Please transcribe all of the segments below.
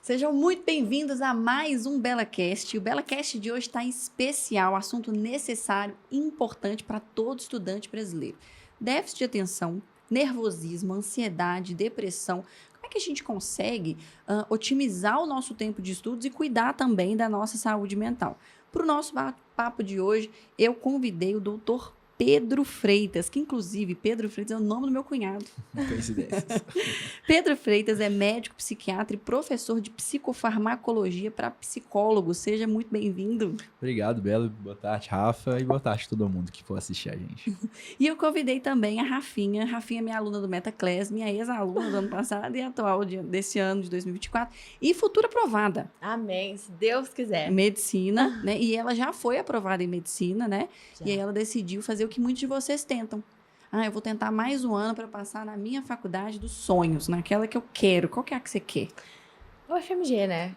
Sejam muito bem-vindos a mais um BelaCast. O BelaCast de hoje está em especial, assunto necessário e importante para todo estudante brasileiro. Déficit de atenção, nervosismo, ansiedade, depressão. Como é que a gente consegue otimizar o nosso tempo de estudos e cuidar também da nossa saúde mental? Para o nosso papo de hoje, eu convidei o doutor Pedro Freitas, que inclusive Pedro Freitas é o nome do meu cunhado. Coincidências. Pedro Freitas é médico, psiquiatra e professor de psicofarmacologia para psicólogos. Seja muito bem-vindo. Obrigado, Belo. Boa tarde, Rafa. E boa tarde a todo mundo que for assistir a gente. E eu convidei também a Rafinha. Rafinha é minha aluna do MetaClass, minha ex-aluna do ano passado e atual desse ano de 2024. E futura aprovada. Amém, se Deus quiser. Medicina, né? E ela já foi aprovada em medicina, né? Já. E aí ela decidiu fazer o que muitos de vocês tentam. Eu vou tentar mais um ano para passar na minha faculdade dos sonhos, naquela que eu quero. Qual que é a que você quer? O FMG, né?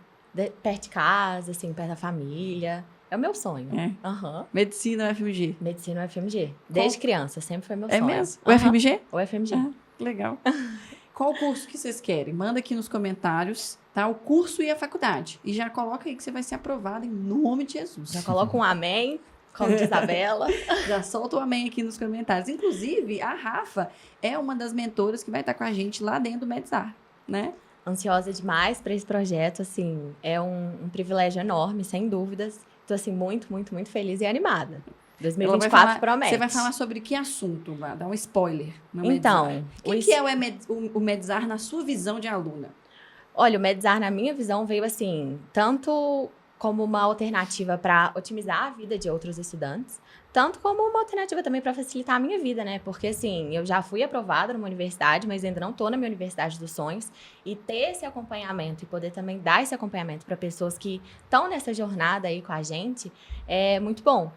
Perto de casa, assim, perto da família. É o meu sonho. É. Aham. Medicina ou FMG? Medicina ou FMG. Desde criança, sempre foi meu É sonho. mesmo? O Aham. FMG? O FMG. Ah, legal. Qual o curso que vocês querem? Manda aqui nos comentários, tá? O curso e a faculdade. E já coloca aí que você vai ser aprovado em nome de Jesus. Já coloca um amém, como diz a Bela. Já solta o amém aqui nos comentários. Inclusive, a Rafa é uma das mentoras que vai estar com a gente lá dentro do Medzar, né? Ansiosa demais para esse projeto, assim, é um privilégio enorme, sem dúvidas. Tô, assim, muito, muito, muito feliz e animada. Ela 2024 vai falar- promete. Você vai falar sobre que assunto? Vai dar um spoiler no Então, Medzar. O que é o Medzar na sua visão de aluna? Olha, o Medzar, na minha visão, veio assim, tanto como uma alternativa para otimizar a vida de outros estudantes, tanto como uma alternativa também para facilitar a minha vida, né? Porque, assim, eu já fui aprovada numa universidade, mas ainda não estou na minha universidade dos sonhos. E ter esse acompanhamento e poder também dar esse acompanhamento para pessoas que estão nessa jornada aí com a gente é muito bom.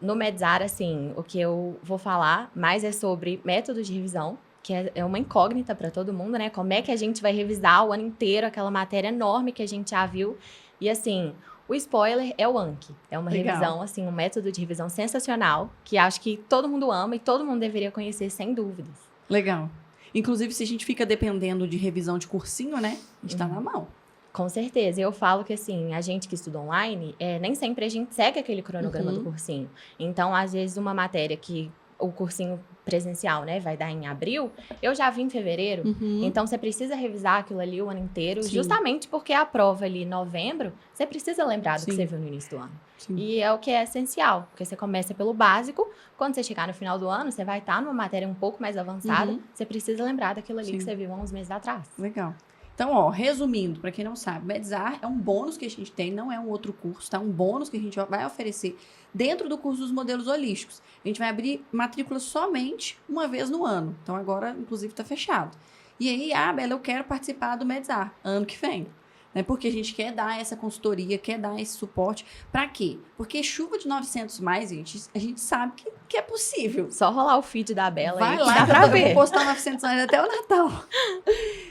No Medzar, assim, o que eu vou falar mais é sobre métodos de revisão, que é uma incógnita para todo mundo, né? Como é que a gente vai revisar o ano inteiro aquela matéria enorme que a gente já viu? E, assim, o spoiler é o Anki. É uma Legal. revisão, assim, um método de revisão sensacional, que acho que todo mundo ama e todo mundo deveria conhecer, sem dúvidas. Legal. Inclusive, se a gente fica dependendo de revisão de cursinho, né? Está na mão. Com certeza. Eu falo que, assim, a gente que estuda online, nem sempre a gente segue aquele cronograma do cursinho. Então, às vezes, uma matéria que o cursinho presencial, né, vai dar em abril, eu já vi em fevereiro. Então, você precisa revisar aquilo ali o ano inteiro, Sim. justamente porque a prova ali em novembro, você precisa lembrar do que Sim. você viu no início do ano. Sim. E é o que é essencial, porque você começa pelo básico, quando você chegar no final do ano, você vai estar numa matéria um pouco mais avançada, você precisa lembrar daquilo ali Sim. que você viu há uns meses atrás. Legal. Então, resumindo, para quem não sabe, Medzar é um bônus que a gente tem, não é um outro curso, tá? Um bônus que a gente vai oferecer dentro do curso dos modelos holísticos. A gente vai abrir matrícula somente uma vez no ano. Então, agora, inclusive, está fechado. E aí, Bela, eu quero participar do Medzar ano que vem. Né? Porque a gente quer dar essa consultoria, quer dar esse suporte. Para quê? Porque chuva de 900 mais, gente, a gente sabe que é possível. Só rolar o feed da Bela Vai aí, que lá, dá pra eu vou ver. postar 900 mais até o Natal.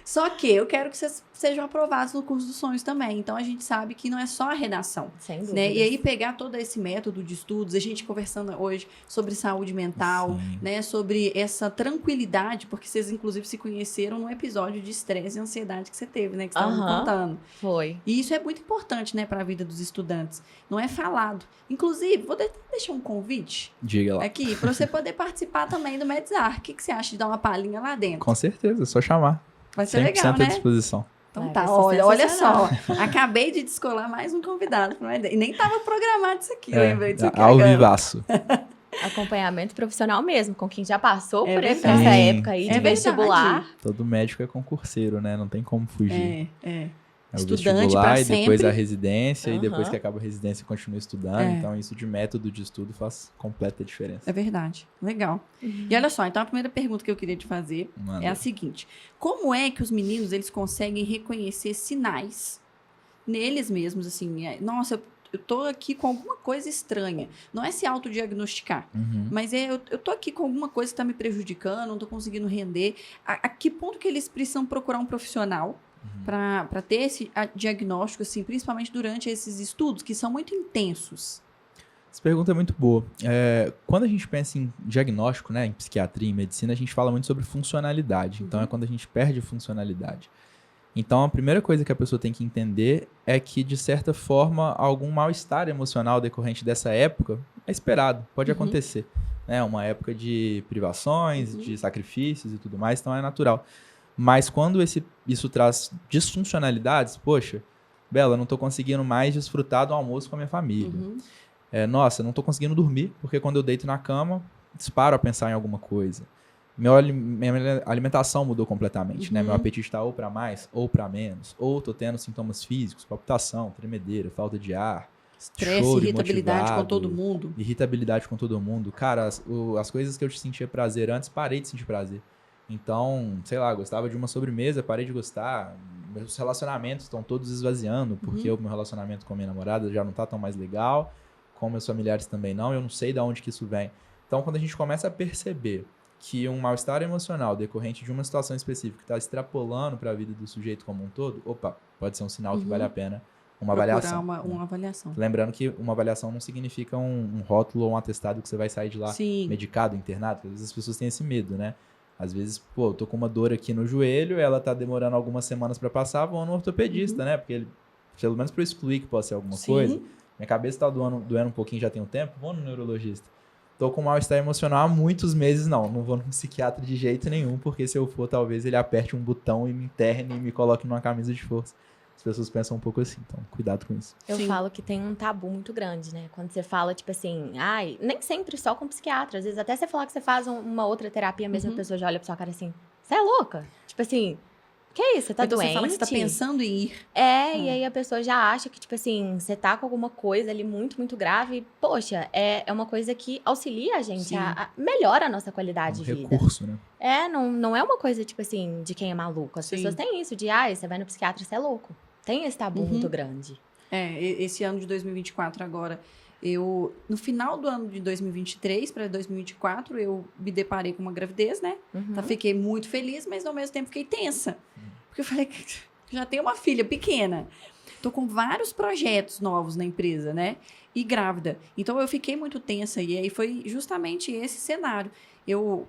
Só que eu quero que vocês sejam aprovados no curso dos sonhos também. Então, a gente sabe que não é só a redação. Sem dúvida. Né? E aí, pegar todo esse método de estudos, a gente conversando hoje sobre saúde mental, Sim. né? Sobre essa tranquilidade, porque vocês, inclusive, se conheceram num episódio de estresse e ansiedade que você teve, né? Que você estava me Aham. contando. Foi. E isso é muito importante, né, para a vida dos estudantes. Não é falado. Inclusive, vou deixar um convite Diga lá. aqui para você poder participar também do Medzar. O que você acha de dar uma palhinha lá dentro? Com certeza, é só chamar. Vai ser 100% legal, à né? disposição. Então Vai tá, ser olha só. sensacional. Acabei de descolar mais um convidado. E nem estava programado isso aqui, É, lembrei disso aqui ao agora. vivaço. Acompanhamento profissional mesmo, com quem já passou É por verdade. essa Sim, época aí sim. de É verdade. vestibular. Todo médico é concurseiro, né? Não tem como fugir. É. É o Estudante vestibular pra e depois sempre. a residência, e depois Aham. que acaba a residência continua estudando. É. Então, isso de método de estudo faz completa diferença. É verdade. Legal. E olha só, então a primeira pergunta que eu queria te fazer Manda. é a seguinte. Como é que os meninos, eles conseguem reconhecer sinais neles mesmos, assim, nossa, eu tô aqui com alguma coisa estranha. Não é se autodiagnosticar, Uhum. mas eu tô aqui com alguma coisa que tá me prejudicando, não tô conseguindo render. A que ponto que eles precisam procurar um profissional para ter esse diagnóstico, assim, principalmente durante esses estudos, que são muito intensos? Essa pergunta é muito boa. Quando a gente pensa em diagnóstico, né, em psiquiatria, em medicina, a gente fala muito sobre funcionalidade. Então, é quando a gente perde a funcionalidade. Então, a primeira coisa que a pessoa tem que entender é que, de certa forma, algum mal-estar emocional decorrente dessa época é esperado, pode acontecer. Né? Uma época de privações, de sacrifícios e tudo mais, então é natural. Mas quando isso traz disfuncionalidades, poxa, Bela, não tô conseguindo mais desfrutar do almoço com a minha família. Nossa, não tô conseguindo dormir, porque quando eu deito na cama, disparo a pensar em alguma coisa. Minha alimentação mudou completamente, né? Meu apetite está ou para mais ou para menos. Ou tô tendo sintomas físicos, palpitação, tremedeira, falta de ar, Estresse, choro irritabilidade com imotivado, todo mundo. irritabilidade com todo mundo. Cara, as coisas que eu sentia prazer antes, parei de sentir prazer. Então, sei lá, gostava de uma sobremesa, parei de gostar. Meus relacionamentos estão todos esvaziando, porque o meu relacionamento com a minha namorada já não tá tão mais legal, com meus familiares também não, eu não sei de onde que isso vem. Então, quando a gente começa a perceber que um mal-estar emocional decorrente de uma situação específica está extrapolando para a vida do sujeito como um todo, pode ser um sinal que vale a pena uma avaliação. Uma avaliação. Lembrando que uma avaliação não significa um rótulo ou um atestado que você vai sair de lá medicado, internado, porque às vezes as pessoas têm esse medo, né? Às vezes, eu tô com uma dor aqui no joelho, ela tá demorando algumas semanas para passar, vou no ortopedista, né? Porque ele, pelo menos para eu excluir que possa ser alguma coisa, minha cabeça tá doendo um pouquinho já tem um tempo, vou no neurologista. Tô com mal-estar emocional há muitos meses, não vou num psiquiatra de jeito nenhum, porque se eu for, talvez ele aperte um botão e me interne e me coloque numa camisa de força. As pessoas pensam um pouco assim, então cuidado com isso. Eu falo que tem um tabu muito grande, né? Quando você fala, tipo assim, nem sempre só com psiquiatra. Às vezes até você falar que você faz uma outra terapia, a mesma pessoa já olha pra sua cara assim, você é louca? Tipo assim, que é isso? Você tá então doente? Você fala que você tá pensando em ir. E aí a pessoa já acha que, tipo assim, você tá com alguma coisa ali muito, muito grave. Poxa, é uma coisa que auxilia a gente, melhora a nossa qualidade de vida. Recurso, né? Não é uma coisa, tipo assim, de quem é maluco. As pessoas têm isso, de, você vai no psiquiatra, você é louco. Tem esse tabu muito grande. Esse ano de 2024 agora, no final do ano de 2023 para 2024, eu me deparei com uma gravidez, né? Então, fiquei muito feliz, mas ao mesmo tempo fiquei tensa. Porque eu falei que já tenho uma filha pequena. Tô com vários projetos novos na empresa, né? E grávida. Então, eu fiquei muito tensa. E aí, foi justamente esse cenário.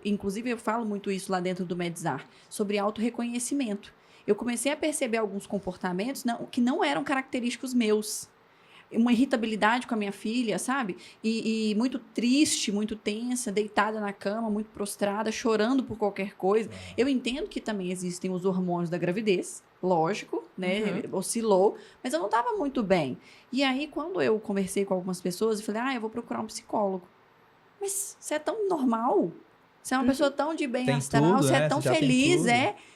Inclusive, eu falo muito isso lá dentro do Medzar, sobre autorreconhecimento. Eu comecei a perceber alguns comportamentos que não eram característicos meus. Uma irritabilidade com a minha filha, sabe? E muito triste, muito tensa, deitada na cama, muito prostrada, chorando por qualquer coisa. Eu entendo que também existem os hormônios da gravidez, lógico, né? Oscilou, mas eu não estava muito bem. E aí, quando eu conversei com algumas pessoas, eu falei, eu vou procurar um psicólogo. Mas você é tão normal? Você é uma pessoa tão de bem astral, você é tão feliz,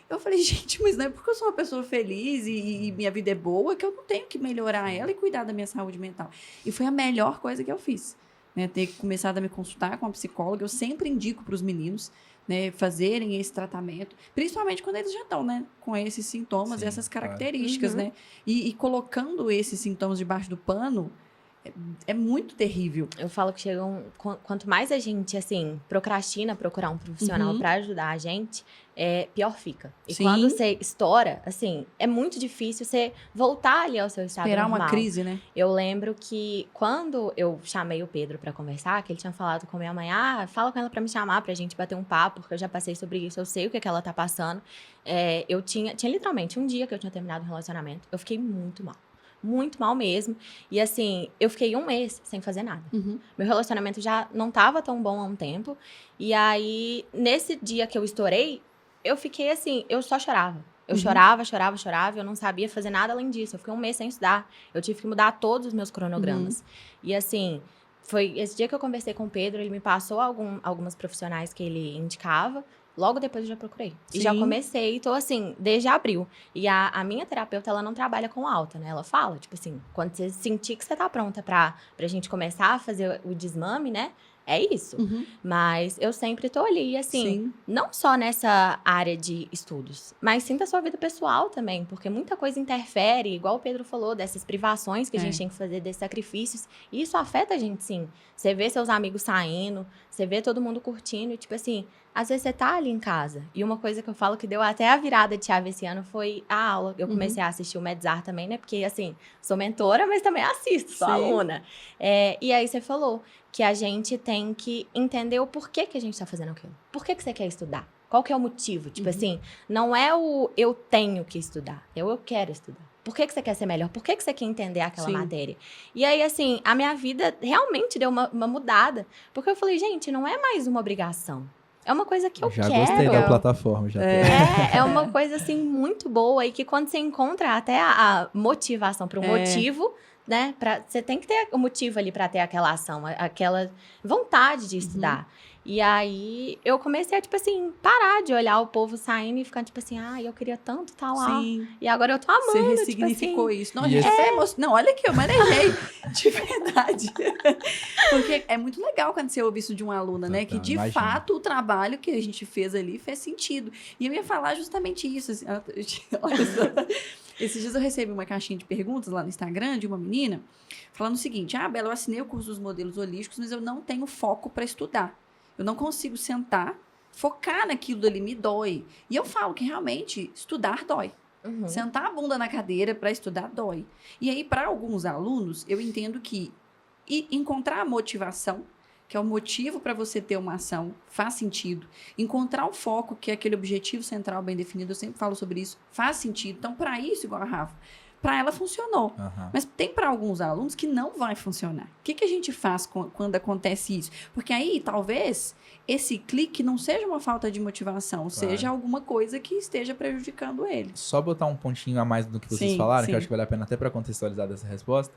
Eu falei, gente, mas não é porque eu sou uma pessoa feliz e minha vida é boa que eu não tenho que melhorar ela e cuidar da minha saúde mental. E foi a melhor coisa que eu fiz, né? Ter começado a me consultar com uma psicóloga. Eu sempre indico para os meninos, né, fazerem esse tratamento, principalmente quando eles já estão, né, com esses sintomas e essas características, né? E colocando esses sintomas debaixo do pano, é muito terrível. Eu falo que quanto mais a gente, assim, procrastina procurar um profissional pra ajudar a gente, pior fica. E quando você estoura, assim, é muito difícil você voltar ali ao seu estado normal. Esperar uma crise, né? Eu lembro que quando eu chamei o Pedro pra conversar, que ele tinha falado com minha mãe, fala com ela pra me chamar, pra gente bater um papo, porque eu já passei sobre isso, eu sei o que ela tá passando. Eu tinha literalmente um dia que eu tinha terminado um relacionamento, eu fiquei muito mal. Muito mal mesmo. E assim, eu fiquei 1 mês sem fazer nada. Meu relacionamento já não tava tão bom há um tempo. E aí, nesse dia que eu estourei, eu fiquei assim, eu só chorava. Eu chorava, eu não sabia fazer nada além disso. Eu fiquei 1 mês sem estudar. Eu tive que mudar todos os meus cronogramas. E assim, foi esse dia que eu conversei com o Pedro, ele me passou algumas profissionais que ele indicava. Logo depois eu já procurei. E já comecei, tô assim, desde abril. E a minha terapeuta, ela não trabalha com alta, né? Ela fala, tipo assim, quando você sentir que você tá pronta pra gente começar a fazer o desmame, né? É isso. Mas eu sempre tô ali, assim, não só nessa área de estudos, mas sim da sua vida pessoal também, porque muita coisa interfere, igual o Pedro falou, dessas privações que a gente tem que fazer, desses sacrifícios, e isso afeta a gente, sim. Você vê seus amigos saindo, você vê todo mundo curtindo, e tipo assim, às vezes você tá ali em casa. E uma coisa que eu falo que deu até a virada de chave esse ano foi a aula. Eu comecei a assistir o Medzar também, né? Porque, assim, sou mentora, mas também assisto, sou aluna. E aí você falou que a gente tem que entender o porquê que a gente tá fazendo aquilo. Por que você quer estudar? Qual que é o motivo? Tipo assim, não é o eu tenho que estudar, é o eu quero estudar. Por que você quer ser melhor? Por que você quer entender aquela matéria? E aí, assim, a minha vida realmente deu uma mudada. Porque eu falei, gente, não é mais uma obrigação. É uma coisa que eu já quero. Gostei da plataforma. É uma coisa, assim, muito boa. E que quando você encontra até a motivação para o motivo, né? Você tem que ter o motivo ali para ter aquela ação, aquela vontade de estudar. E aí, eu comecei a, tipo assim, parar de olhar o povo saindo e ficar, tipo assim, eu queria tanto estar lá. Sim. E agora eu tô amando, Você ressignificou tipo assim. isso. Não, gente, até Não, olha aqui, eu manejei. De verdade. Porque é muito legal quando você ouve isso de uma aluna, né? Que, de fato, o trabalho que a gente fez ali fez sentido. E eu ia falar justamente isso. Assim, olha só. Esses dias eu recebi uma caixinha de perguntas lá no Instagram de uma menina falando o seguinte: Bela, eu assinei o curso dos modelos holísticos, mas eu não tenho foco para estudar. Eu não consigo sentar, focar naquilo ali, me dói. E eu falo que realmente estudar dói. Sentar a bunda na cadeira para estudar dói. E aí, para alguns alunos, eu entendo que encontrar a motivação, que é o motivo para você ter uma ação, faz sentido. Encontrar o foco, que é aquele objetivo central bem definido, eu sempre falo sobre isso, faz sentido. Então, para isso, igual a Rafa, para ela funcionou. Mas tem para alguns alunos que não vai funcionar. O que a gente faz quando acontece isso? Porque aí, talvez, esse clique não seja uma falta de motivação, seja alguma coisa que esteja prejudicando ele. Só botar um pontinho a mais do que vocês falaram, que eu acho que vale a pena até para contextualizar dessa resposta,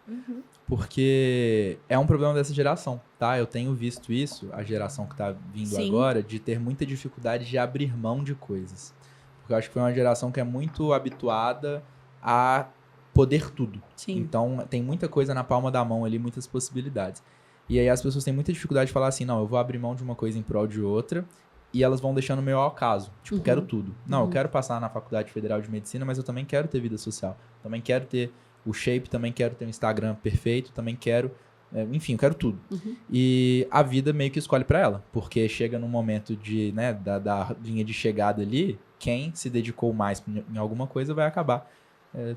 porque é um problema dessa geração, tá? Eu tenho visto isso, a geração que tá vindo agora, de ter muita dificuldade de abrir mão de coisas. Porque eu acho que foi uma geração que é muito habituada a poder tudo. Então, tem muita coisa na palma da mão ali, muitas possibilidades. E aí as pessoas têm muita dificuldade de falar assim, não, eu vou abrir mão de uma coisa em prol de outra, e elas vão deixando meio ao acaso. Tipo, quero tudo. Não, eu quero passar na Faculdade Federal de Medicina, mas eu também quero ter vida social. Também quero ter o shape, também quero ter um Instagram perfeito, também quero... enfim, eu quero tudo. E a vida meio que escolhe pra ela, porque chega num momento de, né, da linha de chegada ali, quem se dedicou mais em alguma coisa vai acabar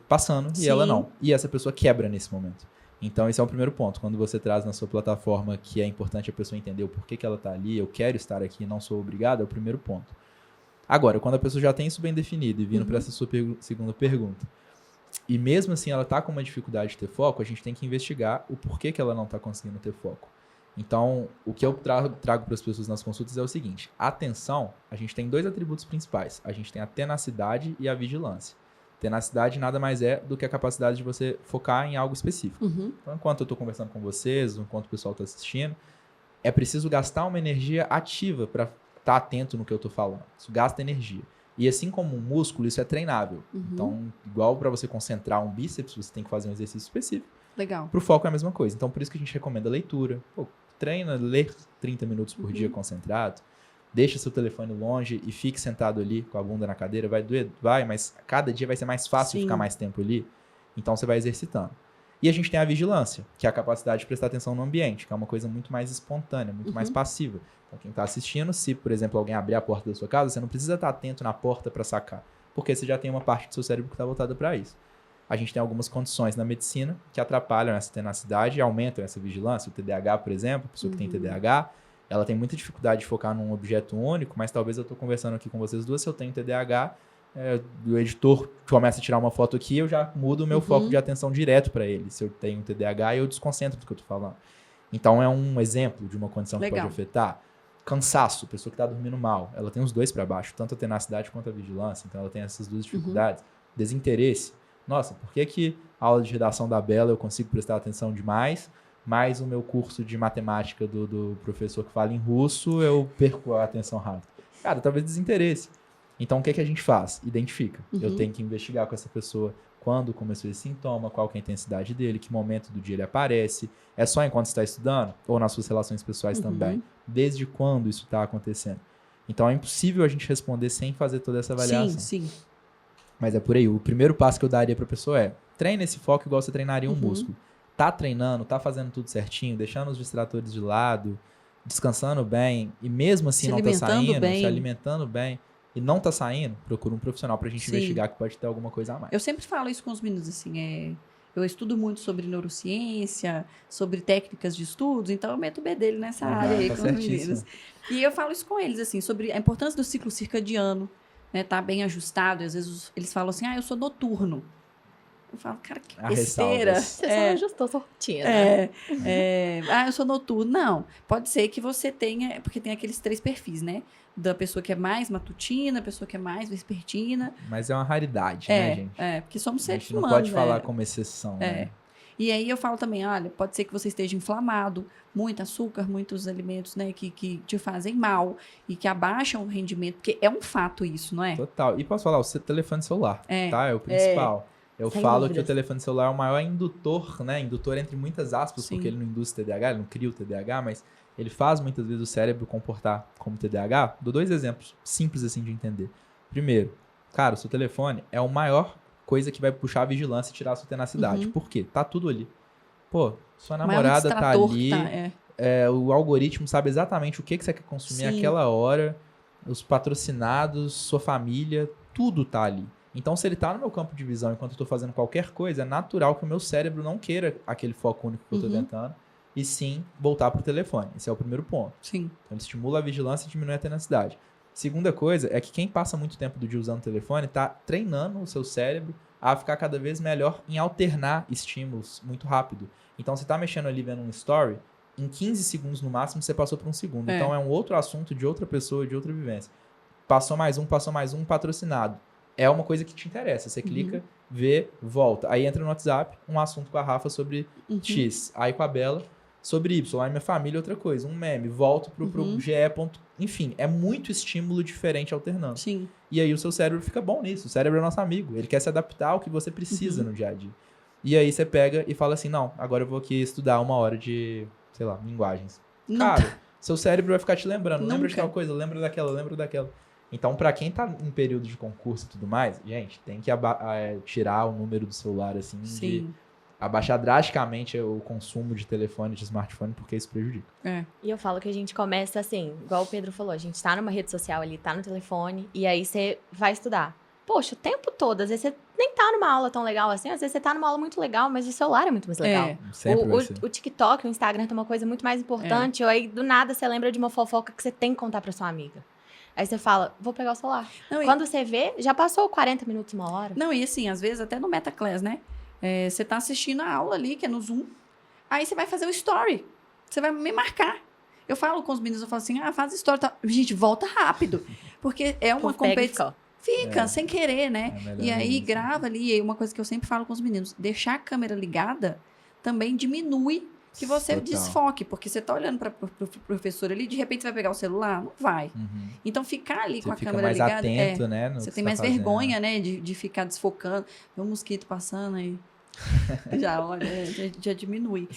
passando e ela não. E essa pessoa quebra nesse momento. Então, esse é o primeiro ponto. Quando você traz na sua plataforma que é importante a pessoa entender o porquê que ela está ali, eu quero estar aqui, não sou obrigado, é o primeiro ponto. Agora, quando a pessoa já tem isso bem definido e vindo para essa sua segunda pergunta, e mesmo assim ela está com uma dificuldade de ter foco, a gente tem que investigar o porquê que ela não está conseguindo ter foco. Então, o que eu trago para as pessoas nas consultas é o seguinte: a atenção, a gente tem 2 atributos principais. A gente tem a tenacidade e a vigilância. Tenacidade nada mais é do que a capacidade de você focar em algo específico. Então, enquanto eu estou conversando com vocês, enquanto o pessoal está assistindo, é preciso gastar uma energia ativa para estar atento no que eu estou falando. Isso gasta energia. E assim como um músculo, isso é treinável. Então, igual para você concentrar um bíceps, você tem que fazer um exercício específico. Legal. Para o foco é a mesma coisa. Então, por isso que a gente recomenda leitura. Treina, lê 30 minutos por dia concentrado. Deixa seu telefone longe e fique sentado ali com a bunda na cadeira. Vai doer? Vai, mas cada dia vai ser mais fácil ficar mais tempo ali. Então, você vai exercitando. E a gente tem a vigilância, que é a capacidade de prestar atenção no ambiente, que é uma coisa muito mais espontânea, muito mais passiva. Então, quem está assistindo, se, por exemplo, alguém abrir a porta da sua casa, você não precisa estar atento na porta para sacar, porque você já tem uma parte do seu cérebro que está voltada para isso. A gente tem algumas condições na medicina que atrapalham essa tenacidade e aumentam essa vigilância. O TDAH, por exemplo, a pessoa que tem TDAH, ela tem muita dificuldade de focar num objeto único, mas talvez eu estou conversando aqui com vocês duas, se eu tenho TDAH, o editor começa a tirar uma foto aqui, eu já mudo o meu foco de atenção direto para ele. Se eu tenho TDAH, eu desconcentro do que eu estou falando. Então, é um exemplo de uma condição que pode afetar. Cansaço, pessoa que está dormindo mal, ela tem os 2 para baixo, tanto a tenacidade quanto a vigilância, então ela tem essas 2 dificuldades. Desinteresse. Nossa, por que a aula de redação da Bela eu consigo prestar atenção demais, mas o meu curso de matemática do professor que fala em russo, eu perco a atenção rápido? Cara, talvez desinteresse. Então, o que a gente faz? Identifica. Eu tenho que investigar com essa pessoa quando começou esse sintoma, qual que é a intensidade dele, que momento do dia ele aparece. É só enquanto você está estudando? Ou nas suas relações pessoais também? Desde quando isso está acontecendo? Então, é impossível a gente responder sem fazer toda essa avaliação. Sim. Mas é por aí. O primeiro passo que eu daria para a pessoa é: treine esse foco igual você treinaria um músculo. Tá treinando, tá fazendo tudo certinho, deixando os distratores de lado, descansando bem, e mesmo assim não tá saindo, se alimentando bem, e não tá saindo, procura um profissional pra gente investigar que pode ter alguma coisa a mais. Eu sempre falo isso com os meninos, assim, eu estudo muito sobre neurociência, sobre técnicas de estudos, então eu meto o bedelho nessa área aí tá com os meninos. E eu falo isso com eles, assim, sobre a importância do ciclo circadiano, né? Tá bem ajustado, e às vezes eles falam assim, eu sou noturno. Eu falo, cara, que Há besteira. ressalvas. Você só ajustou sua rotina. Eu sou noturno. Não, pode ser que você tenha, porque tem aqueles 3 perfis, né? Da pessoa que é mais matutina, a pessoa que é mais vespertina. Mas é uma raridade, né, gente? Porque somos A seres gente não humanos. pode falar como exceção, né? E aí eu falo também, olha, pode ser que você esteja inflamado, muito açúcar, muitos alimentos, né, que te fazem mal e que abaixam o rendimento, porque é um fato isso, não é? Total. E posso falar, o seu telefone celular, É. tá? É o principal. Eu Sem falo que dúvidas. o telefone celular é o maior indutor, né? Indutor entre muitas aspas, Sim. porque ele não induz TDAH, ele não cria o TDAH, mas ele faz muitas vezes o cérebro comportar como TDAH. Dou 2 exemplos simples assim de entender. Primeiro, cara, o seu telefone é a maior coisa que vai puxar a vigilância e tirar a sua tenacidade. Uhum. Por quê? Tá tudo ali. Pô, sua O maior namorada tá distrator ali, que o algoritmo sabe exatamente o que você quer consumir Sim. naquela hora, os patrocinados, sua família, tudo tá ali. Então, se ele tá no meu campo de visão enquanto eu tô fazendo qualquer coisa, é natural que o meu cérebro não queira aquele foco único que eu tô Uhum. tentando, e sim voltar pro telefone. Esse é o primeiro ponto. Sim. Então, ele estimula a vigilância e diminui a tenacidade. Segunda coisa é que quem passa muito tempo do dia usando o telefone tá treinando o seu cérebro a ficar cada vez melhor em alternar estímulos muito rápido. Então, você tá mexendo ali vendo um story, em 15 segundos no máximo você passou por um segundo. É. Então, é um outro assunto de outra pessoa, de outra vivência. Passou mais um patrocinado. É uma coisa que te interessa. Você clica, vê, volta. Aí entra no WhatsApp, um assunto com a Rafa sobre X. Aí com a Bela, sobre Y. Aí minha família, outra coisa. Um meme. Volto pro GE. Enfim, é muito estímulo diferente alternando. Sim. E aí o seu cérebro fica bom nisso. O cérebro é nosso amigo. Ele quer se adaptar ao que você precisa no dia a dia. E aí você pega e fala assim, não, agora eu vou aqui estudar 1 hora de, sei lá, linguagens. Não Cara, seu cérebro vai ficar te lembrando. Lembra de Nunca. tal coisa, lembra daquela. Então, pra quem tá em período de concurso e tudo mais, gente, tem que tirar o número do celular, assim, de Sim. abaixar drasticamente o consumo de telefone, de smartphone, porque isso prejudica. E eu falo que a gente começa assim, igual o Pedro falou, a gente tá numa rede social ali, tá no telefone, e aí você vai estudar. Poxa, o tempo todo, às vezes você nem tá numa aula tão legal assim, às vezes você tá numa aula muito legal, mas o celular é muito mais legal. Sempre vai ser. O TikTok, o Instagram tem uma coisa muito mais importante, ou aí do nada você lembra de uma fofoca que você tem que contar pra sua amiga. Aí você fala, vou pegar o celular. Não, Quando você vê, já passou 40 minutos, 1 hora. Não, e assim, às vezes até no MetaClass, né? Você tá assistindo a aula ali, que é no Zoom, aí você vai fazer o story. Você vai me marcar. Eu falo com os meninos, eu falo assim, faz story. Tá. Gente, volta rápido. Porque é uma competição. Fica, sem querer, né? E aí, grava ali. E uma coisa que eu sempre falo com os meninos, deixar a câmera ligada também diminui que você Total. desfoque. Porque você tá olhando para o professor ali, de repente você vai pegar o celular? Não vai. Então, ficar ali com a câmera mais ligada... atento, né? Você tem mais vergonha, né? De ficar desfocando. Vê um mosquito passando aí. Já, olha, já diminui.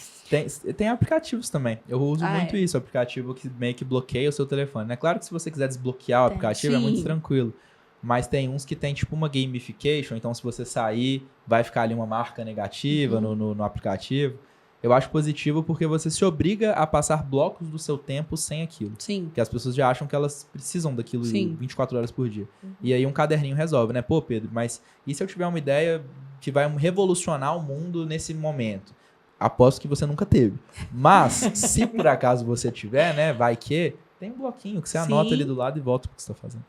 Tem aplicativos também. Eu uso muito é. isso, aplicativo que meio que bloqueia o seu telefone. É claro que se você quiser desbloquear o aplicativo, é muito Sim. tranquilo. Mas tem uns que tem tipo uma gamification, então se você sair, vai ficar ali uma marca negativa no aplicativo. Eu acho positivo porque você se obriga a passar blocos do seu tempo sem aquilo. Sim. Porque as pessoas já acham que elas precisam daquilo Sim. 24 horas por dia. E aí um caderninho resolve, né? Pô, Pedro, mas e se eu tiver uma ideia que vai revolucionar o mundo nesse momento? Aposto que você nunca teve. Mas, se por acaso você tiver, né? Vai que tem um bloquinho que você anota Sim. ali do lado e volta pro que você tá fazendo.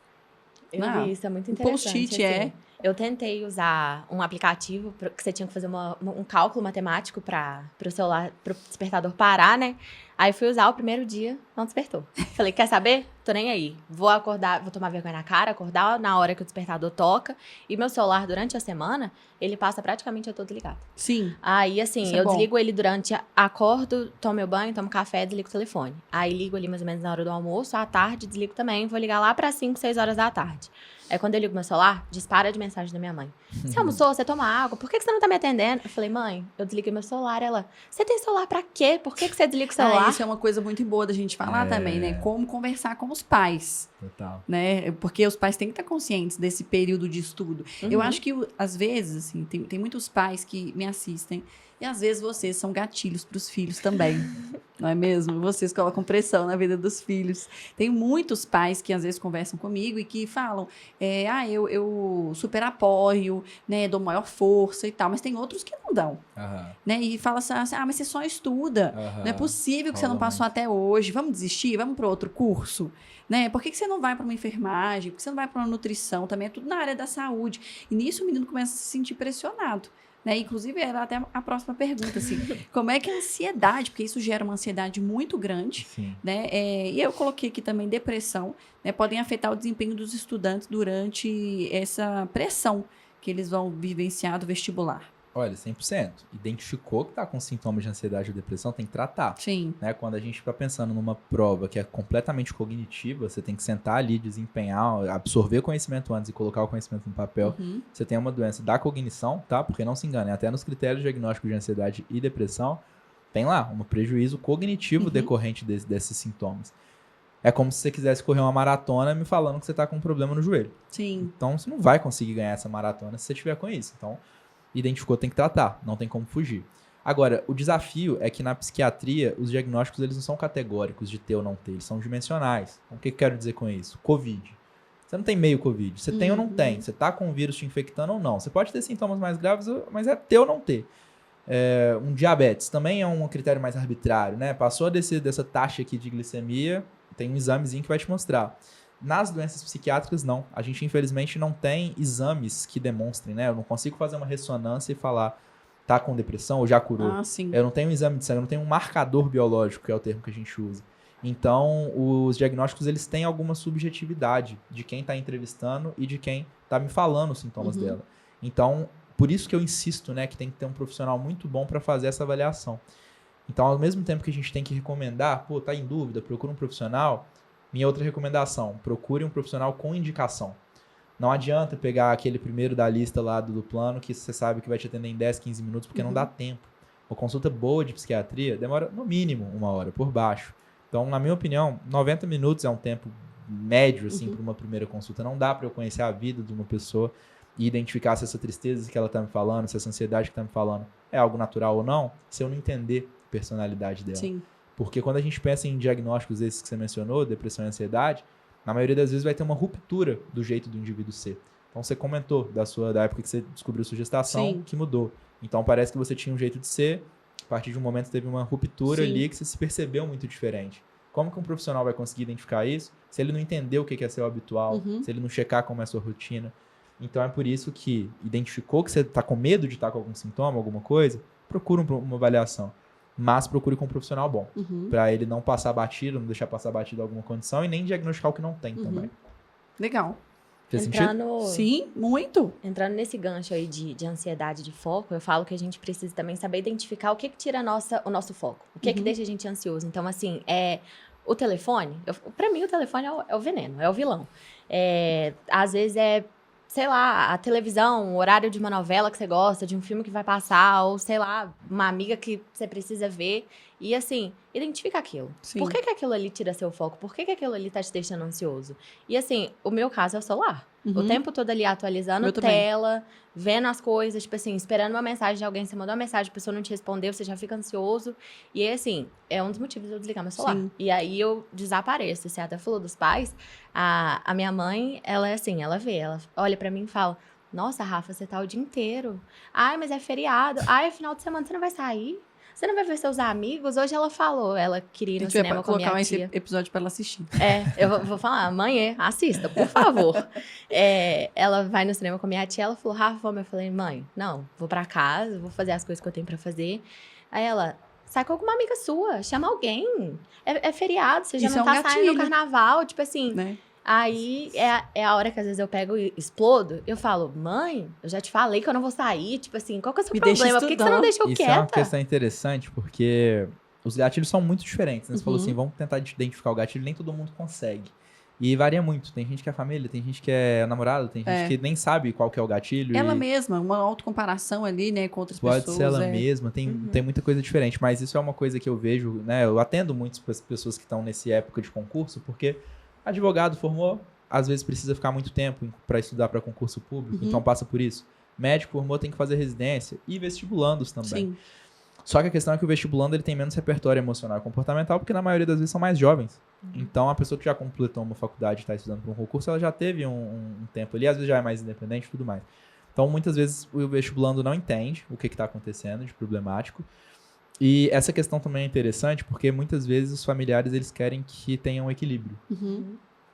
Eu vi isso, é muito interessante. post-it assim. Eu tentei usar um aplicativo que você tinha que fazer um cálculo matemático para o celular, para o despertador parar, né? Aí fui usar o primeiro dia, não despertou. Falei, quer saber? Tô nem aí. Vou acordar, vou tomar vergonha na cara, acordar na hora que o despertador toca. E meu celular, durante a semana, ele passa praticamente a todo ligado. Sim. Aí, assim, Isso é eu bom. desligo ele durante... Acordo, tomo meu banho, tomo café, desligo o telefone. Aí ligo ali mais ou menos na hora do almoço, à tarde desligo também. Vou ligar lá para 5, 6 horas da tarde. Aí quando eu ligo meu celular, dispara de mensagem da minha mãe. Você almoçou? Você toma água? Por que você não tá me atendendo? Eu falei, mãe, eu desliguei meu celular. Ela, você tem celular pra quê? Por que você desliga o celular? Isso é uma coisa muito boa da gente falar também, né? Como conversar com os pais, Total. né? Porque os pais têm que estar conscientes desse período de estudo. Eu acho que, às vezes, assim, tem muitos pais que me assistem. E às vezes vocês são gatilhos para os filhos também, não é mesmo? Vocês colocam pressão na vida dos filhos. Tem muitos pais que às vezes conversam comigo e que falam, eu super apoio, né, dou maior força e tal, mas tem outros que não dão, né? E fala assim, mas você só estuda, não é possível que você não passou até hoje, vamos desistir, vamos para outro curso, né? Por que você não vai para uma enfermagem, por que você não vai para uma nutrição, também é tudo na área da saúde. E nisso o menino começa a se sentir pressionado. Né? Inclusive, era até a próxima pergunta, assim, como é que a ansiedade, porque isso gera uma ansiedade muito grande, né? E eu coloquei aqui também depressão, né? Podem afetar o desempenho dos estudantes durante essa pressão que eles vão vivenciar do vestibular. Olha, 100%. Identificou que está com sintomas de ansiedade ou depressão, tem que tratar. Sim. Né? Quando a gente está pensando numa prova que é completamente cognitiva, você tem que sentar ali, desempenhar, absorver conhecimento antes e colocar o conhecimento no papel. Você tem uma doença da cognição, tá? Porque não se engane, até nos critérios diagnósticos de ansiedade e depressão, tem lá um prejuízo cognitivo decorrente desses sintomas. É como se você quisesse correr uma maratona me falando que você está com um problema no joelho. Sim. Então, você não vai conseguir ganhar essa maratona se você tiver com isso. Então, identificou, tem que tratar, não tem como fugir. Agora, o desafio é que na psiquiatria, os diagnósticos eles não são categóricos de ter ou não ter, eles são dimensionais. Então, o que eu quero dizer com isso? Covid. Você não tem meio Covid, você tem ou não tem, você tá com o vírus te infectando ou não. Você pode ter sintomas mais graves, mas é ter ou não ter. Um diabetes também é um critério mais arbitrário, né? Passou dessa taxa aqui de glicemia, tem um examezinho que vai te mostrar. Nas doenças psiquiátricas, não. A gente, infelizmente, não tem exames que demonstrem, né? Eu não consigo fazer uma ressonância e falar, tá com depressão ou já curou. Eu não tenho um exame de sangue, eu não tenho um marcador biológico, que é o termo que a gente usa. Então, os diagnósticos, eles têm alguma subjetividade de quem tá entrevistando e de quem tá me falando os sintomas dela. Então, por isso que eu insisto, né, que tem que ter um profissional muito bom para fazer essa avaliação. Então, ao mesmo tempo que a gente tem que recomendar, tá em dúvida, procura um profissional. Minha outra recomendação, procure um profissional com indicação. Não adianta pegar aquele primeiro da lista lá do plano que você sabe que vai te atender em 10, 15 minutos, porque não dá tempo. Uma consulta boa de psiquiatria demora no mínimo 1 hora, por baixo. Então, na minha opinião, 90 minutos é um tempo médio, assim, para uma primeira consulta. Não dá para eu conhecer a vida de uma pessoa e identificar se essa tristeza que ela está me falando, se essa ansiedade que está me falando é algo natural ou não, se eu não entender a personalidade dela. Sim. Porque quando a gente pensa em diagnósticos esses que você mencionou, depressão e ansiedade, na maioria das vezes vai ter uma ruptura do jeito do indivíduo ser. Então você comentou da época que você descobriu sua gestação, que mudou. Então parece que você tinha um jeito de ser, a partir de um momento teve uma ruptura ali que você se percebeu muito diferente. Como que um profissional vai conseguir identificar isso se ele não entender o que é ser o habitual, se ele não checar como é a sua rotina? Então é por isso que identificou que você está com medo de estar com algum sintoma, alguma coisa, procura uma avaliação. Mas procure com um profissional bom, para ele não passar batido, não deixar passar batido alguma condição e nem diagnosticar o que não tem também. Legal. Fez sentido? Sim, muito. Entrando nesse gancho aí de ansiedade, de foco, eu falo que a gente precisa também saber identificar o que tira o nosso foco, o que deixa a gente ansioso. Então, assim, o telefone, pra mim o telefone é o veneno, é o vilão. Às vezes sei lá, a televisão, o horário de uma novela que você gosta, de um filme que vai passar, ou sei lá, uma amiga que você precisa ver. E assim, identifica aquilo. Sim. Por que aquilo ali tira seu foco? Por que aquilo ali tá te deixando ansioso? E assim, o meu caso é o celular. O tempo todo ali atualizando tela, vendo as coisas, tipo assim, esperando uma mensagem de alguém, você mandou uma mensagem, a pessoa não te respondeu, você já fica ansioso. E assim, é um dos motivos de eu desligar meu celular. Sim. E aí eu desapareço. Você até falou dos pais. A minha mãe, ela é assim, ela olha pra mim e fala: nossa, Rafa, você tá o dia inteiro. Ai, mas é feriado. Ai, é final de semana, você não vai sair? Você não vai ver seus amigos? Hoje ela falou, ela queria ir no cinema com a minha tia. Colocar esse episódio pra ela assistir. Eu vou falar, mãe, assista, por favor. Ela vai no cinema com a minha tia, ela falou, Rafa, eu falei, mãe, não, vou pra casa, vou fazer as coisas que eu tenho pra fazer. Aí ela, sai com alguma amiga sua, chama alguém. É feriado, você já não tá saindo no carnaval, tipo assim... Né? Aí é a hora que às vezes eu pego e explodo. Eu falo, mãe, eu já te falei que eu não vou sair. Tipo assim, qual que é o seu problema? Por que você não deixou quieta? Isso é uma questão interessante, porque os gatilhos são muito diferentes. Né? Você falou assim, vamos tentar identificar o gatilho. Nem todo mundo consegue. E varia muito. Tem gente que é família, tem gente que é namorado, tem gente que nem sabe qual que é o gatilho. Ela mesma, uma autocomparação ali, né, com outras pessoas. Pode ser ela mesma, tem muita coisa diferente. Mas isso é uma coisa que eu vejo, né? Eu atendo muitas pessoas que estão nessa época de concurso, porque... advogado formou, às vezes precisa ficar muito tempo para estudar para concurso público, então passa por isso. Médico formou, tem que fazer residência e vestibulandos também. Sim. Só que a questão é que o vestibulando ele tem menos repertório emocional e comportamental, porque na maioria das vezes são mais jovens. Então, a pessoa que já completou uma faculdade e está estudando para um concurso, ela já teve um tempo ali, às vezes já é mais independente e tudo mais. Então, muitas vezes, o vestibulando não entende o que está acontecendo de problemático. E essa questão também é interessante, porque muitas vezes os familiares eles querem que tenham equilíbrio.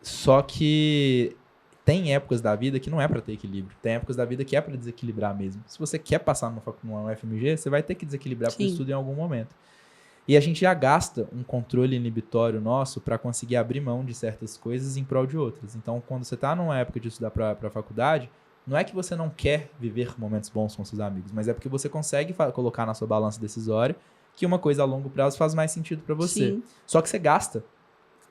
Só que tem épocas da vida que não é para ter equilíbrio. Tem épocas da vida que é para desequilibrar mesmo. Se você quer passar numa UFMG, você vai ter que desequilibrar para o estudo em algum momento. E a gente já gasta um controle inibitório nosso para conseguir abrir mão de certas coisas em prol de outras. Então, quando você está numa época de estudar para a faculdade, não é que você não quer viver momentos bons com seus amigos, mas é porque você consegue colocar na sua balança decisória que uma coisa a longo prazo faz mais sentido para você. Sim. Só que você gasta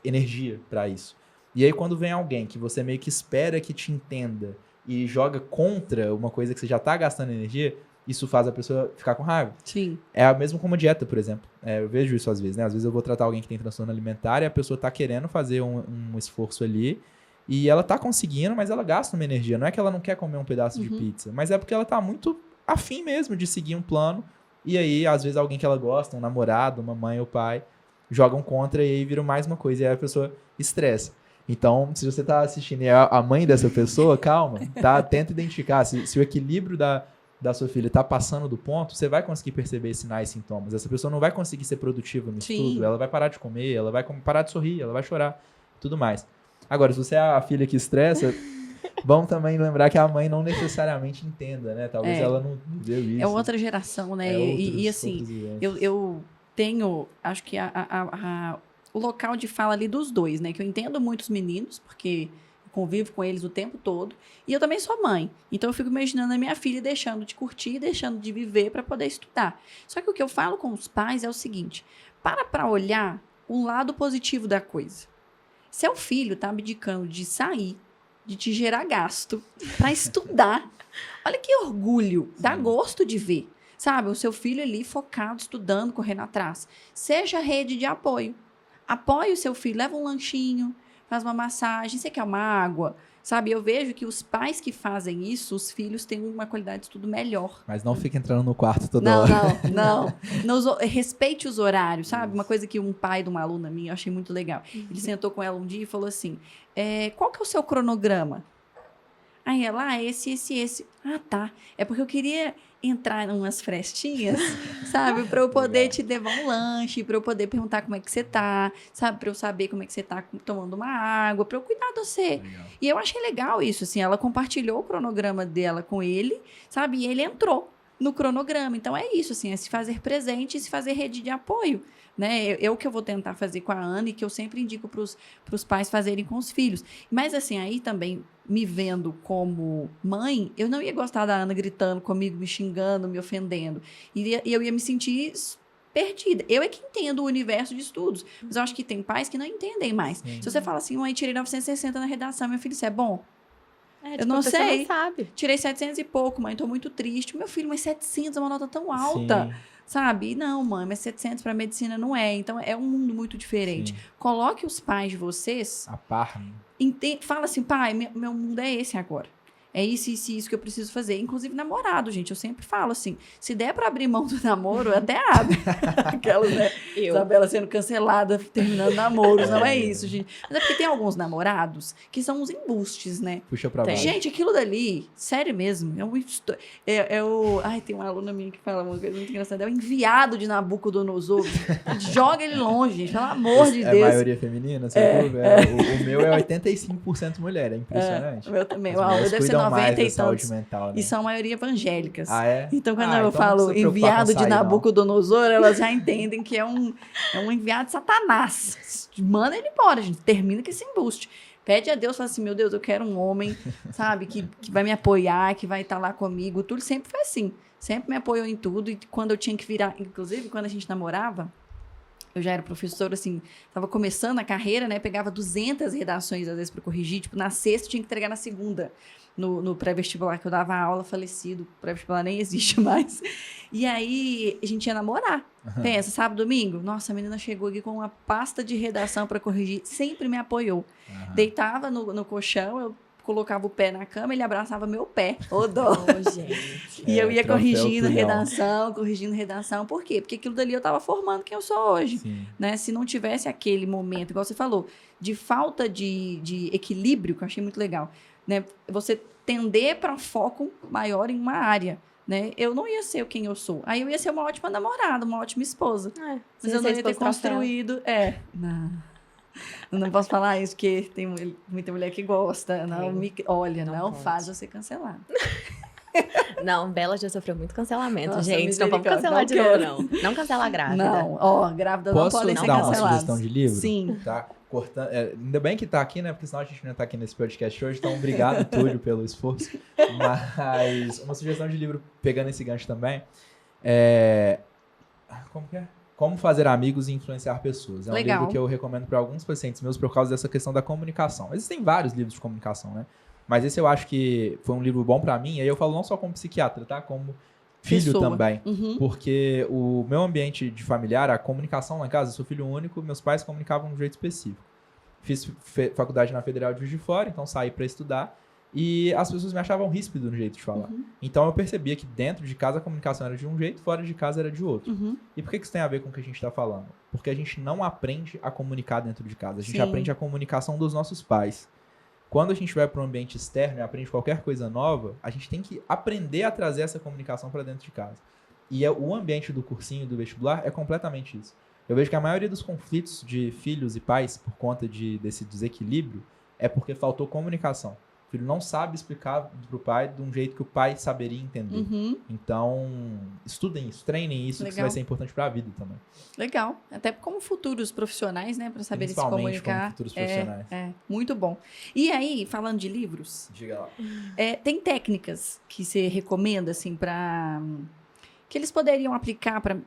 energia para isso. E aí, quando vem alguém que você meio que espera que te entenda e joga contra uma coisa que você já está gastando energia, isso faz a pessoa ficar com raiva. Sim. É a mesma como dieta, por exemplo. Eu vejo isso às vezes, né? Às vezes eu vou tratar alguém que tem transtorno alimentar e a pessoa tá querendo fazer um esforço ali e ela tá conseguindo, mas ela gasta uma energia. Não é que ela não quer comer um pedaço de pizza, mas é porque ela tá muito afim mesmo de seguir um plano. E aí, às vezes, alguém que ela gosta, um namorado, uma mãe ou pai, jogam contra e aí vira mais uma coisa. E aí a pessoa estressa. Então, se você tá assistindo e é a mãe dessa pessoa, calma, tá? Tenta identificar. Se o equilíbrio da sua filha tá passando do ponto, você vai conseguir perceber sinais e sintomas. Essa pessoa não vai conseguir ser produtiva no estudo, ela vai parar de comer, ela vai parar de sorrir, ela vai chorar, tudo mais. Agora, se você é a filha que estressa, vamos também lembrar que a mãe não necessariamente entenda, né? Talvez ela não viveu isso. É outra geração, né? E assim, eu tenho, acho que o local de fala ali dos dois, né? Que eu entendo muito os meninos, porque eu convivo com eles o tempo todo. E eu também sou mãe. Então eu fico imaginando a minha filha deixando de curtir, deixando de viver para poder estudar. Só que o que eu falo com os pais é o seguinte: para olhar um lado positivo da coisa. Seu filho tá abdicando de sair, de te gerar gasto para estudar. Olha que orgulho, dá gosto de ver. Sabe, o seu filho ali focado, estudando, correndo atrás. Seja rede de apoio. Apoie o seu filho, leva um lanchinho, faz uma massagem, você quer uma água, sabe? Eu vejo que os pais que fazem isso, os filhos têm uma qualidade de estudo melhor. Mas não fica entrando no quarto toda hora. Não. Respeite os horários, sabe? Uma coisa que um pai de uma aluna minha, eu achei muito legal. Ele sentou com ela um dia e falou assim, qual que é o seu cronograma? Aí ela, esse. Ah, tá. É porque eu queria entrar em umas frestinhas, sabe? Para eu poder te levar um lanche, para eu poder perguntar como é que você tá, sabe? Para eu saber como é que você tá tomando uma água, para eu cuidar de você. Legal. E eu achei legal isso, assim. Ela compartilhou o cronograma dela com ele, sabe? E ele entrou no cronograma. Então é isso, assim, é se fazer presente e se fazer rede de apoio, né? Eu que eu vou tentar fazer com a Ana e que eu sempre indico para os pais fazerem com os filhos. Mas assim, aí também, me vendo como mãe, eu não ia gostar da Ana gritando comigo, me xingando, me ofendendo. E eu ia me sentir perdida. Eu é que entendo o universo de estudos, mas eu acho que tem pais que não entendem mais. Sim. Se você fala assim, mãe, tirei 960 na redação, meu filho, isso é bom? Eu não sei. Não sabe. Tirei 700 e pouco, mãe, tô muito triste. Meu filho, mas 700 é uma nota tão alta. Sim. Sabe? Não, mãe, mas 700 para medicina não é. Então, é um mundo muito diferente. Sim. Coloque os pais de vocês... A par. Fala assim, pai, meu mundo é esse agora. É isso que eu preciso fazer. Inclusive, namorado, gente. Eu sempre falo assim, se der para abrir mão do namoro, eu até abre. Aquelas, né? Isabela sendo cancelada, terminando namoros. Não é isso, gente. Mas é porque tem alguns namorados que são uns embustes, né? Puxa pra baixo. Gente, aquilo dali, sério mesmo, Ai, tem uma aluna minha que fala uma coisa muito engraçada. É o enviado de Nabucodonosor. Joga ele longe, gente. Pelo amor de Deus. É a maioria feminina, sabe? O meu é 85% mulher. É impressionante. O meu também. O meu deve ser 90 e tantos. Mental, né? E são a maioria evangélicas. Ah, é? Então, quando eu falo enviado de Nabucodonosor, elas já entendem que é um enviado de Satanás. Manda ele embora, gente. Termina com esse embuste. Pede a Deus, fala assim, meu Deus, eu quero um homem, sabe, que vai me apoiar, que vai estar lá comigo. Tudo sempre foi assim. Sempre me apoiou em tudo. E quando eu tinha que virar... Inclusive, quando a gente namorava, eu já era professora, assim, estava começando a carreira, né? Pegava 200 redações, às vezes, para corrigir. Tipo, na sexta, tinha que entregar na segunda. No pré-vestibular que eu dava aula, falecido. O pré-vestibular nem existe mais. E aí, a gente ia namorar. Pensa, sábado, domingo. Nossa, a menina chegou aqui com uma pasta de redação para corrigir. Sempre me apoiou. Deitava no colchão, eu colocava o pé na cama, ele abraçava meu pé. Ô, dó. Ô, gente. E eu ia troféu corrigindo filhão. redação. Por quê? Porque aquilo dali eu tava formando quem eu sou hoje. Sim. Né? Se não tivesse aquele momento, igual você falou, de falta de equilíbrio, que eu achei muito legal, né? Você tender para foco maior em uma área, né? Eu não ia ser quem eu sou. Aí eu ia ser uma ótima namorada, uma ótima esposa. Mas eu não ia ter construído... Não posso falar isso, porque tem muita mulher que gosta. Não, olha, não faz você cancelar. Não, Bela já sofreu muito cancelamento, Nossa, gente. Não vamos misericórdia, cancelar não de quero. novo, não. Não cancela a grávida. Não, grávida não Posso podem ser dar uma canceladas. sugestão de livro? Sim. Tá? Cortando, ainda bem que tá aqui, né? Porque senão a gente não ia estar aqui nesse podcast hoje. Então, obrigado, Túlio, pelo esforço. Mas uma sugestão de livro, pegando esse gancho também, como que é? Como Fazer Amigos e Influenciar Pessoas. É um Legal. livro que eu recomendo para alguns pacientes meus por causa dessa questão da comunicação. Existem vários livros de comunicação, né? Mas esse eu acho que foi um livro bom para mim. E aí eu falo não só como psiquiatra, tá? Como filho Pessoa. também. Uhum. Porque o meu ambiente de familiar, a comunicação lá em casa, eu sou filho único, meus pais comunicavam de um jeito específico. Fiz faculdade na Federal de Juiz de Fora, então saí para estudar. E as pessoas me achavam ríspido no jeito de falar. Uhum. Então eu percebia que dentro de casa a comunicação era de um jeito, fora de casa era de outro. Uhum. E por que isso tem a ver com o que a gente está falando? Porque a gente não aprende a comunicar dentro de casa. A gente Sim. aprende a comunicação dos nossos pais. Quando a gente vai para um ambiente externo e aprende qualquer coisa nova, a gente tem que aprender a trazer essa comunicação para dentro de casa. E o ambiente do cursinho, do vestibular, é completamente isso. Eu vejo que a maioria dos conflitos de filhos e pais, por conta desse desequilíbrio, é porque faltou comunicação. O filho não sabe explicar para o pai de um jeito que o pai saberia entender. Uhum. Então, estudem isso, treinem isso, que isso Legal. vai ser importante para a vida também. Legal. Até como futuros profissionais, né? Para saberem se Principalmente comunicar. como futuros profissionais. Muito bom. E aí, falando de livros, Diga lá. tem técnicas que você recomenda, assim, que eles poderiam aplicar para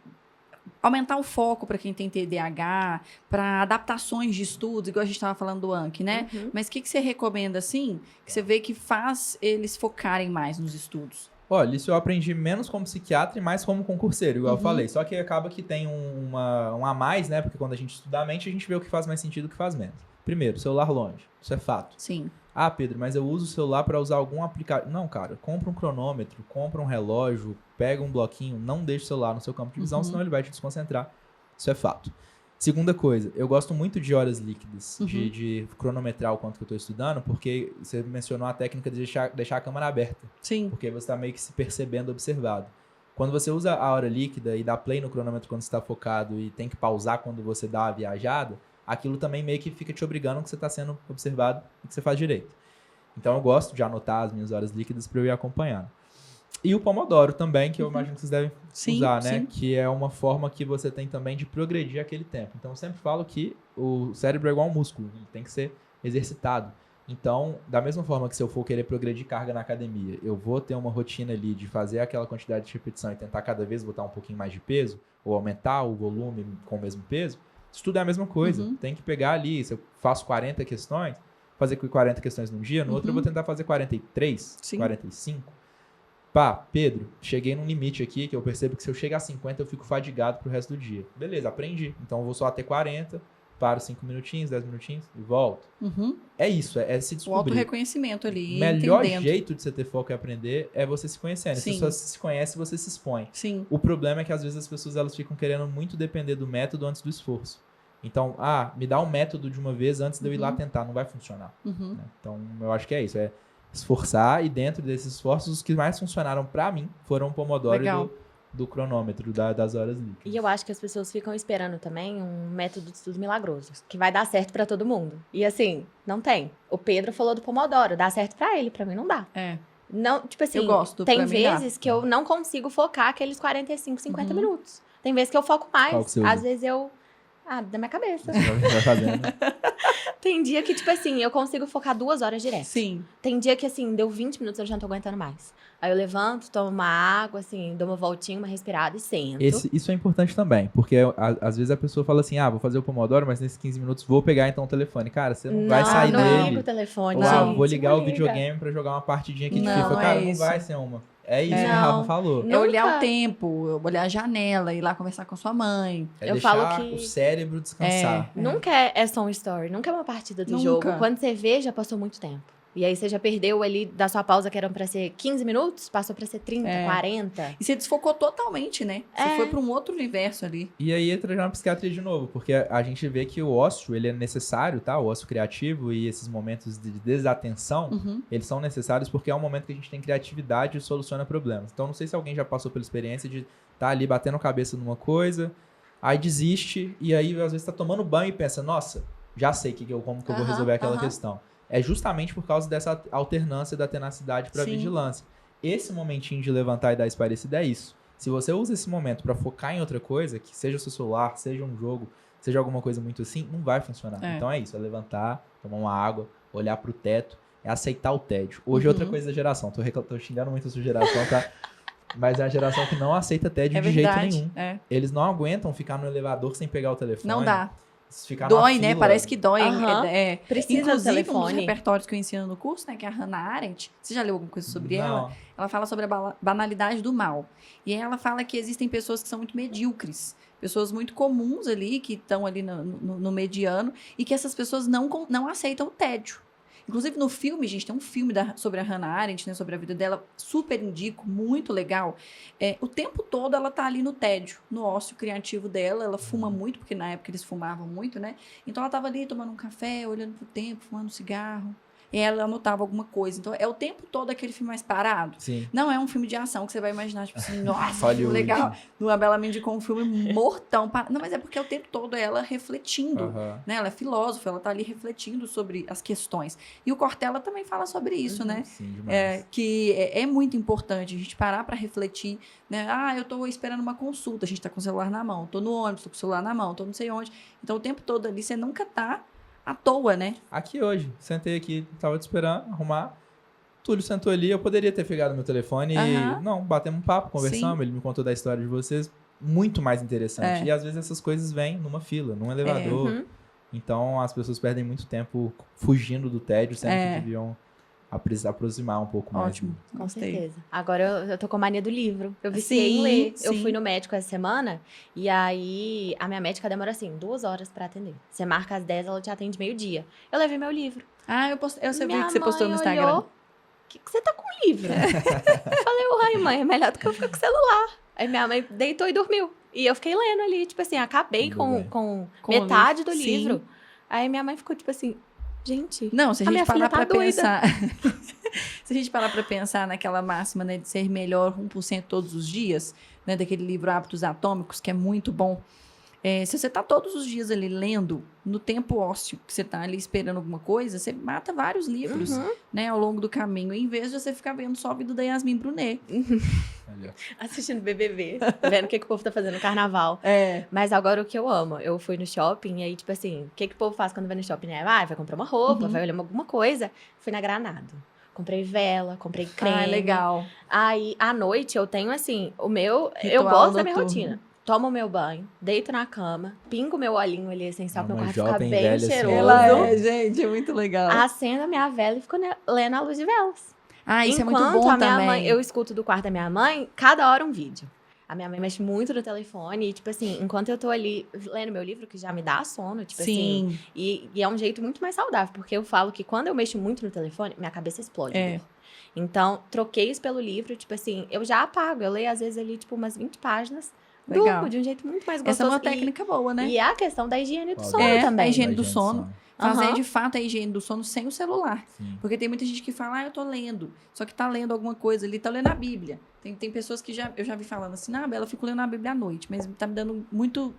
aumentar o foco para quem tem TDAH, para adaptações de estudos, igual a gente estava falando do Anki, né? Uhum. Mas o que você recomenda, assim, que você vê que faz eles focarem mais nos estudos? Olha, isso eu aprendi menos como psiquiatra e mais como concurseiro, igual eu Uhum. falei. Só que acaba que tem um a mais, né? Porque quando a gente estuda a mente, a gente vê o que faz mais sentido e o que faz menos. Primeiro, celular longe. Isso é fato. Sim. Ah, Pedro, mas eu uso o celular para usar algum aplicativo. Não, cara, compra um cronômetro, compra um relógio, pega um bloquinho, não deixe o celular no seu campo de visão, Uhum. senão ele vai te desconcentrar. Isso é fato. Segunda coisa, eu gosto muito de horas líquidas, Uhum. de cronometrar o quanto que eu estou estudando, porque você mencionou a técnica de deixar a câmera aberta, Sim. porque você está meio que se percebendo observado. Quando você usa a hora líquida e dá play no cronômetro quando você está focado e tem que pausar quando você dá a viajada, aquilo também meio que fica te obrigando que você está sendo observado e que você faz direito. Então eu gosto de anotar as minhas horas líquidas para eu ir acompanhando. E o Pomodoro também, que eu imagino que vocês devem usar, né? Sim. Que é uma forma que você tem também de progredir aquele tempo. Então eu sempre falo que o cérebro é igual um músculo, ele tem que ser exercitado. Então, da mesma forma que se eu for querer progredir carga na academia, eu vou ter uma rotina ali de fazer aquela quantidade de repetição e tentar cada vez botar um pouquinho mais de peso, ou aumentar o volume com o mesmo peso, estudo é a mesma coisa. Uhum. Tem que pegar ali, se eu faço 40 questões, fazer 40 questões num dia, no outro eu vou tentar fazer 43, Sim. 45. Pá, Pedro, cheguei num limite aqui que eu percebo que se eu chegar a 50 eu fico fadigado pro resto do dia. Beleza, aprendi. Então eu vou só até 40, paro 5 minutinhos, 10 minutinhos e volto. Uhum. É isso, é se O descobrir. autorreconhecimento ali, O melhor entendendo. jeito de você ter foco e aprender é você se conhecendo. Sim. Se você se conhece, você se expõe. Sim. O problema é que às vezes as pessoas elas ficam querendo muito depender do método antes do esforço. Então, me dá um método de uma vez antes de eu ir lá tentar, não vai funcionar. Uhum. Né? Então, eu acho que é isso, é esforçar e dentro desses esforços, os que mais funcionaram pra mim foram o Pomodoro Legal. do cronômetro, das horas líquidas. E eu acho que as pessoas ficam esperando também um método de estudo milagroso, que vai dar certo pra todo mundo. E assim, não tem. O Pedro falou do Pomodoro, dá certo pra ele, pra mim não dá. É. Não, tipo assim, Eu gosto, tem pra mim dá. vezes que eu não consigo focar aqueles 45, 50 minutos. Tem vezes que eu foco mais, Qual que você às usa? vezes eu... da minha cabeça. Você vai fazendo. Tem dia que, tipo assim, eu consigo focar 2 horas direto. Sim. Tem dia que, assim, deu 20 minutos eu já não tô aguentando mais. Aí eu levanto, tomo uma água, assim, dou uma voltinha, uma respirada e sento. Isso é importante também, porque às vezes a pessoa fala assim, vou fazer o Pomodoro, mas nesses 15 minutos vou pegar então o telefone. Cara, você não vai sair não dele. liga o telefone, Ou, gente, vou ligar não o liga. videogame pra jogar uma partidinha aqui de Não, FIFA. Cara, é não isso. vai ser uma. É isso É. que a Rafa Não. falou. É olhar Nunca. o tempo, olhar a janela, ir lá conversar com sua mãe. É Eu deixar falo que- o cérebro descansar. Nunca é só um story, nunca é uma partida do Nunca. jogo. Quando você vê, já passou muito tempo. E aí você já perdeu ali da sua pausa, que eram pra ser 15 minutos, passou pra ser 30, É. 40. E você desfocou totalmente, né? Você É. foi para um outro universo ali. E aí entra já na psiquiatria de novo, porque a gente vê que o ócio, ele é necessário, tá? O ócio criativo e esses momentos de desatenção, Uhum. eles são necessários porque é um momento que a gente tem criatividade e soluciona problemas. Então, não sei se alguém já passou pela experiência de estar ali batendo a cabeça numa coisa, aí desiste, e aí às vezes tá tomando banho e pensa, nossa, já sei como que eu vou Aham, resolver aquela aham. questão. É justamente por causa dessa alternância da tenacidade para Sim. vigilância. Esse momentinho de levantar e dar esparecida é isso. Se você usa esse momento para focar em outra coisa, que seja o seu celular, seja um jogo, seja alguma coisa muito assim, não vai funcionar. É. Então é isso, é levantar, tomar uma água, olhar pro teto, é aceitar o tédio. Hoje é outra coisa da geração, tô xingando muito a sua geração, tá? Mas é a geração que não aceita tédio É de verdade. jeito nenhum. É. Eles não aguentam ficar no elevador sem pegar o telefone. Não dá. Ficar numa Dói, né? fila. Parece que dói. Aham. Precisa do Inclusive, um dos telefone. repertórios que eu ensino no curso, né? Que é a Hannah Arendt. Você já leu alguma coisa sobre ela? Não. Ela fala sobre a banalidade do mal. E aí ela fala que existem pessoas que são muito medíocres. Pessoas muito comuns ali, que estão ali no mediano. E que essas pessoas não aceitam o tédio. Inclusive, no filme, gente, tem um filme sobre a Hannah Arendt, né, sobre a vida dela, super indico, muito legal. O tempo todo ela tá ali no tédio, no ócio criativo dela. Ela fuma muito, porque na época eles fumavam muito, né? Então ela tava ali tomando um café, olhando pro tempo, fumando cigarro. E ela anotava alguma coisa. Então é o tempo todo aquele filme mais parado. Sim. Não é um filme de ação que você vai imaginar, tipo assim, nossa, Hollywood. legal. A Bela me indicou um filme mortão. Não, mas é porque é o tempo todo ela refletindo. Aham. Né? Ela é filósofa, ela tá ali refletindo sobre as questões. E o Cortella também fala sobre isso, né? Sim, demais. Que é muito importante a gente parar para refletir, né? Ah, eu tô esperando uma consulta, a gente tá com o celular na mão, tô no ônibus, tô com o celular na mão, tô não sei onde. Então, o tempo todo ali, você nunca tá à toa, né? Aqui hoje, sentei aqui, tava te esperando arrumar. Túlio sentou ali, eu poderia ter pegado meu telefone Aham. e, não, batemos um papo, conversamos, ele me contou da história de vocês, muito mais interessante. É. E às vezes essas coisas vêm numa fila, num elevador. Uhum. Então as pessoas perdem muito tempo fugindo do tédio, sendo É. que deviam aproximar um pouco mais. Ótimo, Com gostei. certeza. Agora eu tô com a mania do livro. Eu viciei Sim, em ler. Eu sim. fui no médico essa semana e aí a minha médica demora assim 2 horas pra atender. Você marca às 10, ela te atende meio-dia. Eu levei meu livro. Ah, eu vi Minha que você postou no mãe Instagram. olhou, que você tá com livro? Eu falei, uai, mãe, é melhor do que eu ficar com o celular. Aí minha mãe deitou e dormiu. E eu fiquei lendo ali, tipo assim, acabei Tudo com, bem. com Com o metade do livro. Sim. livro. Aí minha mãe ficou tipo assim, gente, Não, se a A gente minha parar filha tá pra doida. pensar. Se a gente parar pra pensar naquela máxima, né, de ser melhor 1% todos os dias, né, daquele livro Hábitos Atômicos, que é muito bom. Se você tá todos os dias ali lendo, no tempo ósseo, que você tá ali esperando alguma coisa, você mata vários livros, Uhum. né, ao longo do caminho, em vez de você ficar vendo só a vida da Yasmin Brunet. Olha. assistindo BBB, vendo o que o povo tá fazendo no carnaval. Mas agora o que eu amo, eu fui no shopping e aí, tipo assim, o que o povo faz quando vai no shopping, né? Vai comprar uma roupa, Uhum. vai olhar alguma coisa. Fui na Granado. Comprei vela, comprei creme. Ah, legal. Aí, à noite, eu tenho, assim, eu Ritual gosto da minha noturno. rotina. Tomo o meu banho, deito na cama, pingo meu olhinho ali essencial pro meu Uma quarto ficar jovem bem velha cheiroso. senhora. Gente, é muito legal. Acendo a minha vela e fico lendo a luz de velas. Isso é Enquanto muito bom a minha também. mãe, eu escuto do quarto da minha mãe, cada hora um vídeo. A minha mãe mexe muito no telefone e, tipo assim, enquanto eu tô ali lendo meu livro, que já me dá sono, tipo assim. Sim, E é um jeito muito mais saudável, porque eu falo que quando eu mexo muito no telefone, minha cabeça explode. É. Então, troquei isso pelo livro, tipo assim, eu já apago. Eu leio, às vezes, ali, tipo, umas 20 páginas. Legal. Durmo de um jeito muito mais gostoso. essa é uma técnica boa, né? E a questão da higiene do Qual sono é? também. A higiene do sono. Fazer, Aham. de fato, a higiene do sono sem o celular. Sim. Porque tem muita gente que fala, eu tô lendo. Só que tá lendo alguma coisa ali, tá lendo a Bíblia. Tem pessoas que eu já vi falando assim, Bela, eu fico lendo a Bíblia à noite, mas tá me dando muito...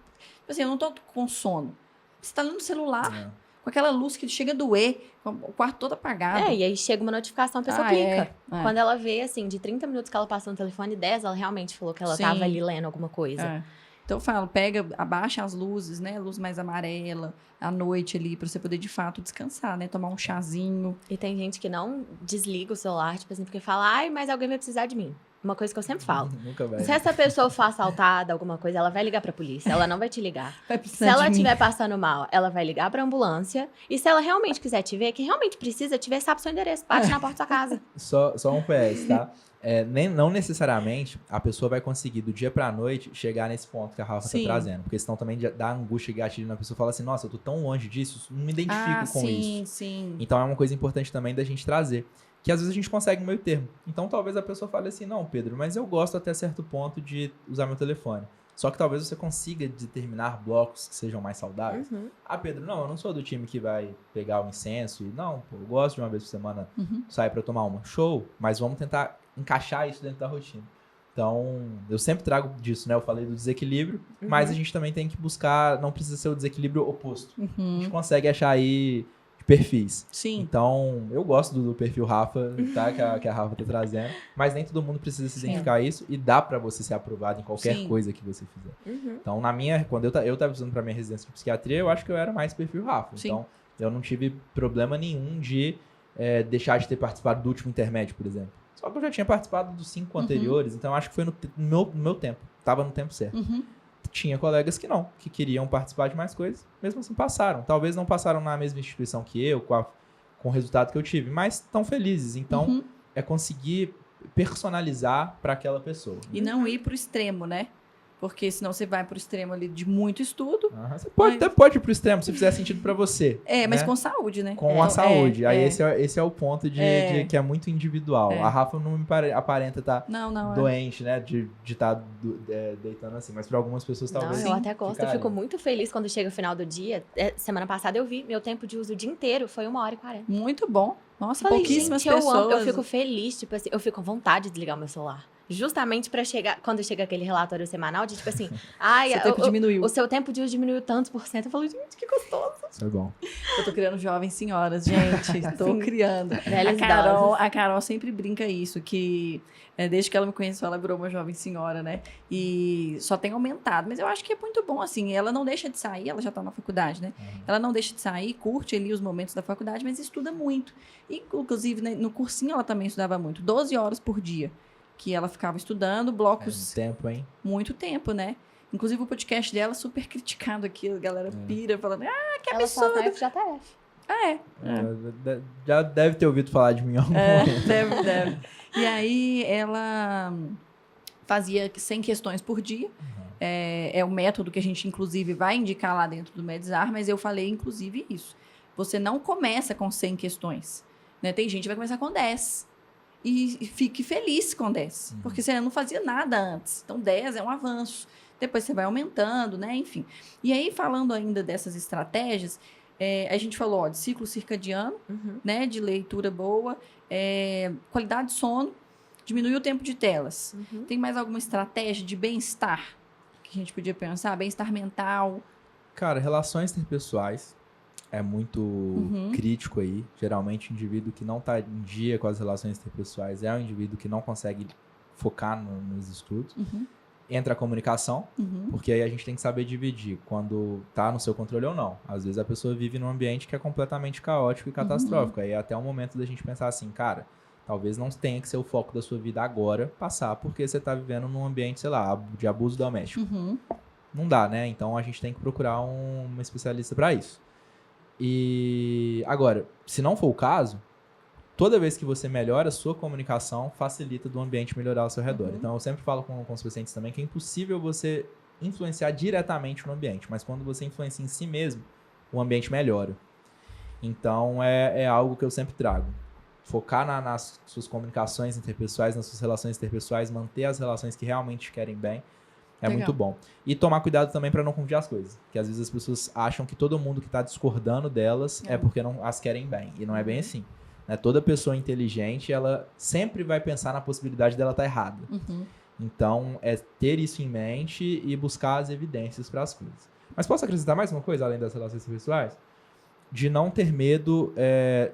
Assim, eu não tô com sono. Você tá lendo no celular, É. com aquela luz que chega a doer, com o quarto todo apagado. É, e aí chega uma notificação, a pessoa Ah, clica. é. Quando ela vê, assim, de 30 minutos que ela passou no telefone, 10, ela realmente falou que ela Sim. tava ali lendo alguma coisa. É. Então eu falo, abaixa as luzes, né? Luz mais amarela, à noite ali, pra você poder de fato descansar, né? Tomar um chazinho. E tem gente que não desliga o celular, tipo assim, porque fala, ai, mas alguém vai precisar de mim. Uma coisa que eu sempre falo. Nunca vai. Se essa pessoa for assaltada, alguma coisa, ela vai ligar pra polícia, ela não vai te ligar. Vai Se precisar ela de mim. estiver passando mal, ela vai ligar pra ambulância. E se ela realmente quiser te ver, que realmente precisa te ver, sabe o seu endereço, bate na porta da sua casa. Só um PS, tá? Não necessariamente a pessoa vai conseguir do dia pra noite chegar nesse ponto que a Rafa tá Sim. trazendo. Porque senão também dá angústia e gatilho na pessoa. Fala assim, nossa, eu tô tão longe disso, não me identifico com isso. Sim. Então é uma coisa importante também da gente trazer. Que às vezes a gente consegue um meio termo. Então talvez a pessoa fale assim, não, Pedro, mas eu gosto até certo ponto de usar meu telefone. Só que talvez você consiga determinar blocos que sejam mais saudáveis. Ah, Pedro, não, eu não sou do time que vai pegar o incenso. Não, pô, eu gosto de uma vez por semana sair pra tomar uma. Show, mas vamos tentar encaixar isso dentro da rotina. Então, eu sempre trago disso, né? Eu falei do desequilíbrio, mas a gente também tem que buscar, não precisa ser o desequilíbrio oposto. A gente consegue achar aí perfis. Sim. Então, eu gosto do perfil Rafa, tá? Que a Rafa tá trazendo. Mas nem todo mundo precisa se identificar a isso. E dá pra você ser aprovado em qualquer coisa que você fizer. Então, quando eu tava usando pra minha residência de psiquiatria, eu acho que eu era mais perfil Rafa. Sim. Então, eu não tive problema nenhum de deixar de ter participado do último intermédio, por exemplo. Só que eu já tinha participado dos 5 anteriores. Então, eu acho que foi no meu tempo. Tava no tempo certo. Tinha colegas que não, que queriam participar de mais coisas, mesmo assim passaram. Talvez não passaram na mesma instituição que eu, com o resultado que eu tive, mas estão felizes. Então, é conseguir personalizar para aquela pessoa. E não ir pro extremo, né? Porque senão você vai pro extremo ali de muito estudo. Você até pode ir pro extremo, se fizer sentido para você. Mas né? com saúde, né? Com a saúde. Aí esse é o ponto de que é muito individual. A Rafa não me aparenta estar doente, né? De estar deitando assim. Mas para algumas pessoas talvez. Não, eu até gosto. Eu fico muito feliz quando chega o final do dia. Semana passada eu vi, meu tempo de uso o dia inteiro foi 1h40. Muito bom. Nossa, Falei, pouquíssimas gente, pessoas. Eu fico feliz, tipo assim, eu fico com vontade de desligar o meu celular. Justamente pra chegar, quando chega aquele relatório semanal, de tipo assim, seu tempo diminuiu. O seu tempo de uso diminuiu tantos %. Eu falo, gente, que gostoso. Isso é bom. Eu tô criando jovens senhoras, gente. Tô criando. A Carol sempre brinca isso, que desde que ela me conheceu, ela virou uma jovem senhora, né? E só tem aumentado. Mas eu acho que é muito bom, assim. Ela não deixa de sair, ela já tá na faculdade, né? Ela não deixa de sair, curte ali os momentos da faculdade, mas estuda muito. E, inclusive, né, no cursinho ela também estudava muito. 12 horas por dia que ela ficava estudando, blocos... tempo, hein? Muito tempo, né? Inclusive o podcast dela super criticado aqui, a galera pira, falando, que absurdo. Ela só tá FJF. Já deve ter ouvido falar de mim algum momento. Deve. E aí ela fazia 100 questões por dia. É o método que a gente, inclusive, vai indicar lá dentro do Medzar, mas eu falei, inclusive, isso. Você não começa com 100 questões. Né? Tem gente que vai começar com 10. E fique feliz com 10. Porque você não fazia nada antes. Então, 10 é um avanço. Depois você vai aumentando, né? Enfim. E aí, falando ainda dessas estratégias, a gente falou de ciclo circadiano, né? De leitura boa, qualidade de sono, diminuir o tempo de telas. Tem mais alguma estratégia de bem-estar que a gente podia pensar? Bem-estar mental? Cara, relações interpessoais é muito crítico aí. Geralmente, o indivíduo que não está em dia com as relações interpessoais é um indivíduo que não consegue focar nos estudos. Entra a comunicação, porque aí a gente tem que saber dividir quando tá no seu controle ou não. Às vezes a pessoa vive num ambiente que é completamente caótico e catastrófico. Aí é até o momento da gente pensar assim, cara, talvez não tenha que ser o foco da sua vida agora passar, porque você tá vivendo num ambiente, sei lá, de abuso doméstico. Não dá, né? Então a gente tem que procurar uma especialista para isso. E agora, se não for o caso, toda vez que você melhora a sua comunicação, facilita do ambiente melhorar ao seu redor. Então, eu sempre falo com os pacientes também que é impossível você influenciar diretamente no ambiente, mas quando você influencia em si mesmo, o ambiente melhora. Então, é algo que eu sempre trago. Focar nas suas comunicações interpessoais, nas suas relações interpessoais, manter as relações que realmente te querem bem, é muito bom. E tomar cuidado também para não confundir as coisas. Porque às vezes as pessoas acham que todo mundo que está discordando delas é porque não as querem bem. E não é bem assim. Né? Toda pessoa inteligente, ela sempre vai pensar na possibilidade dela estar errada. Então, é ter isso em mente e buscar as evidências para as coisas. Mas posso acrescentar mais uma coisa, além das relações pessoais? De não ter medo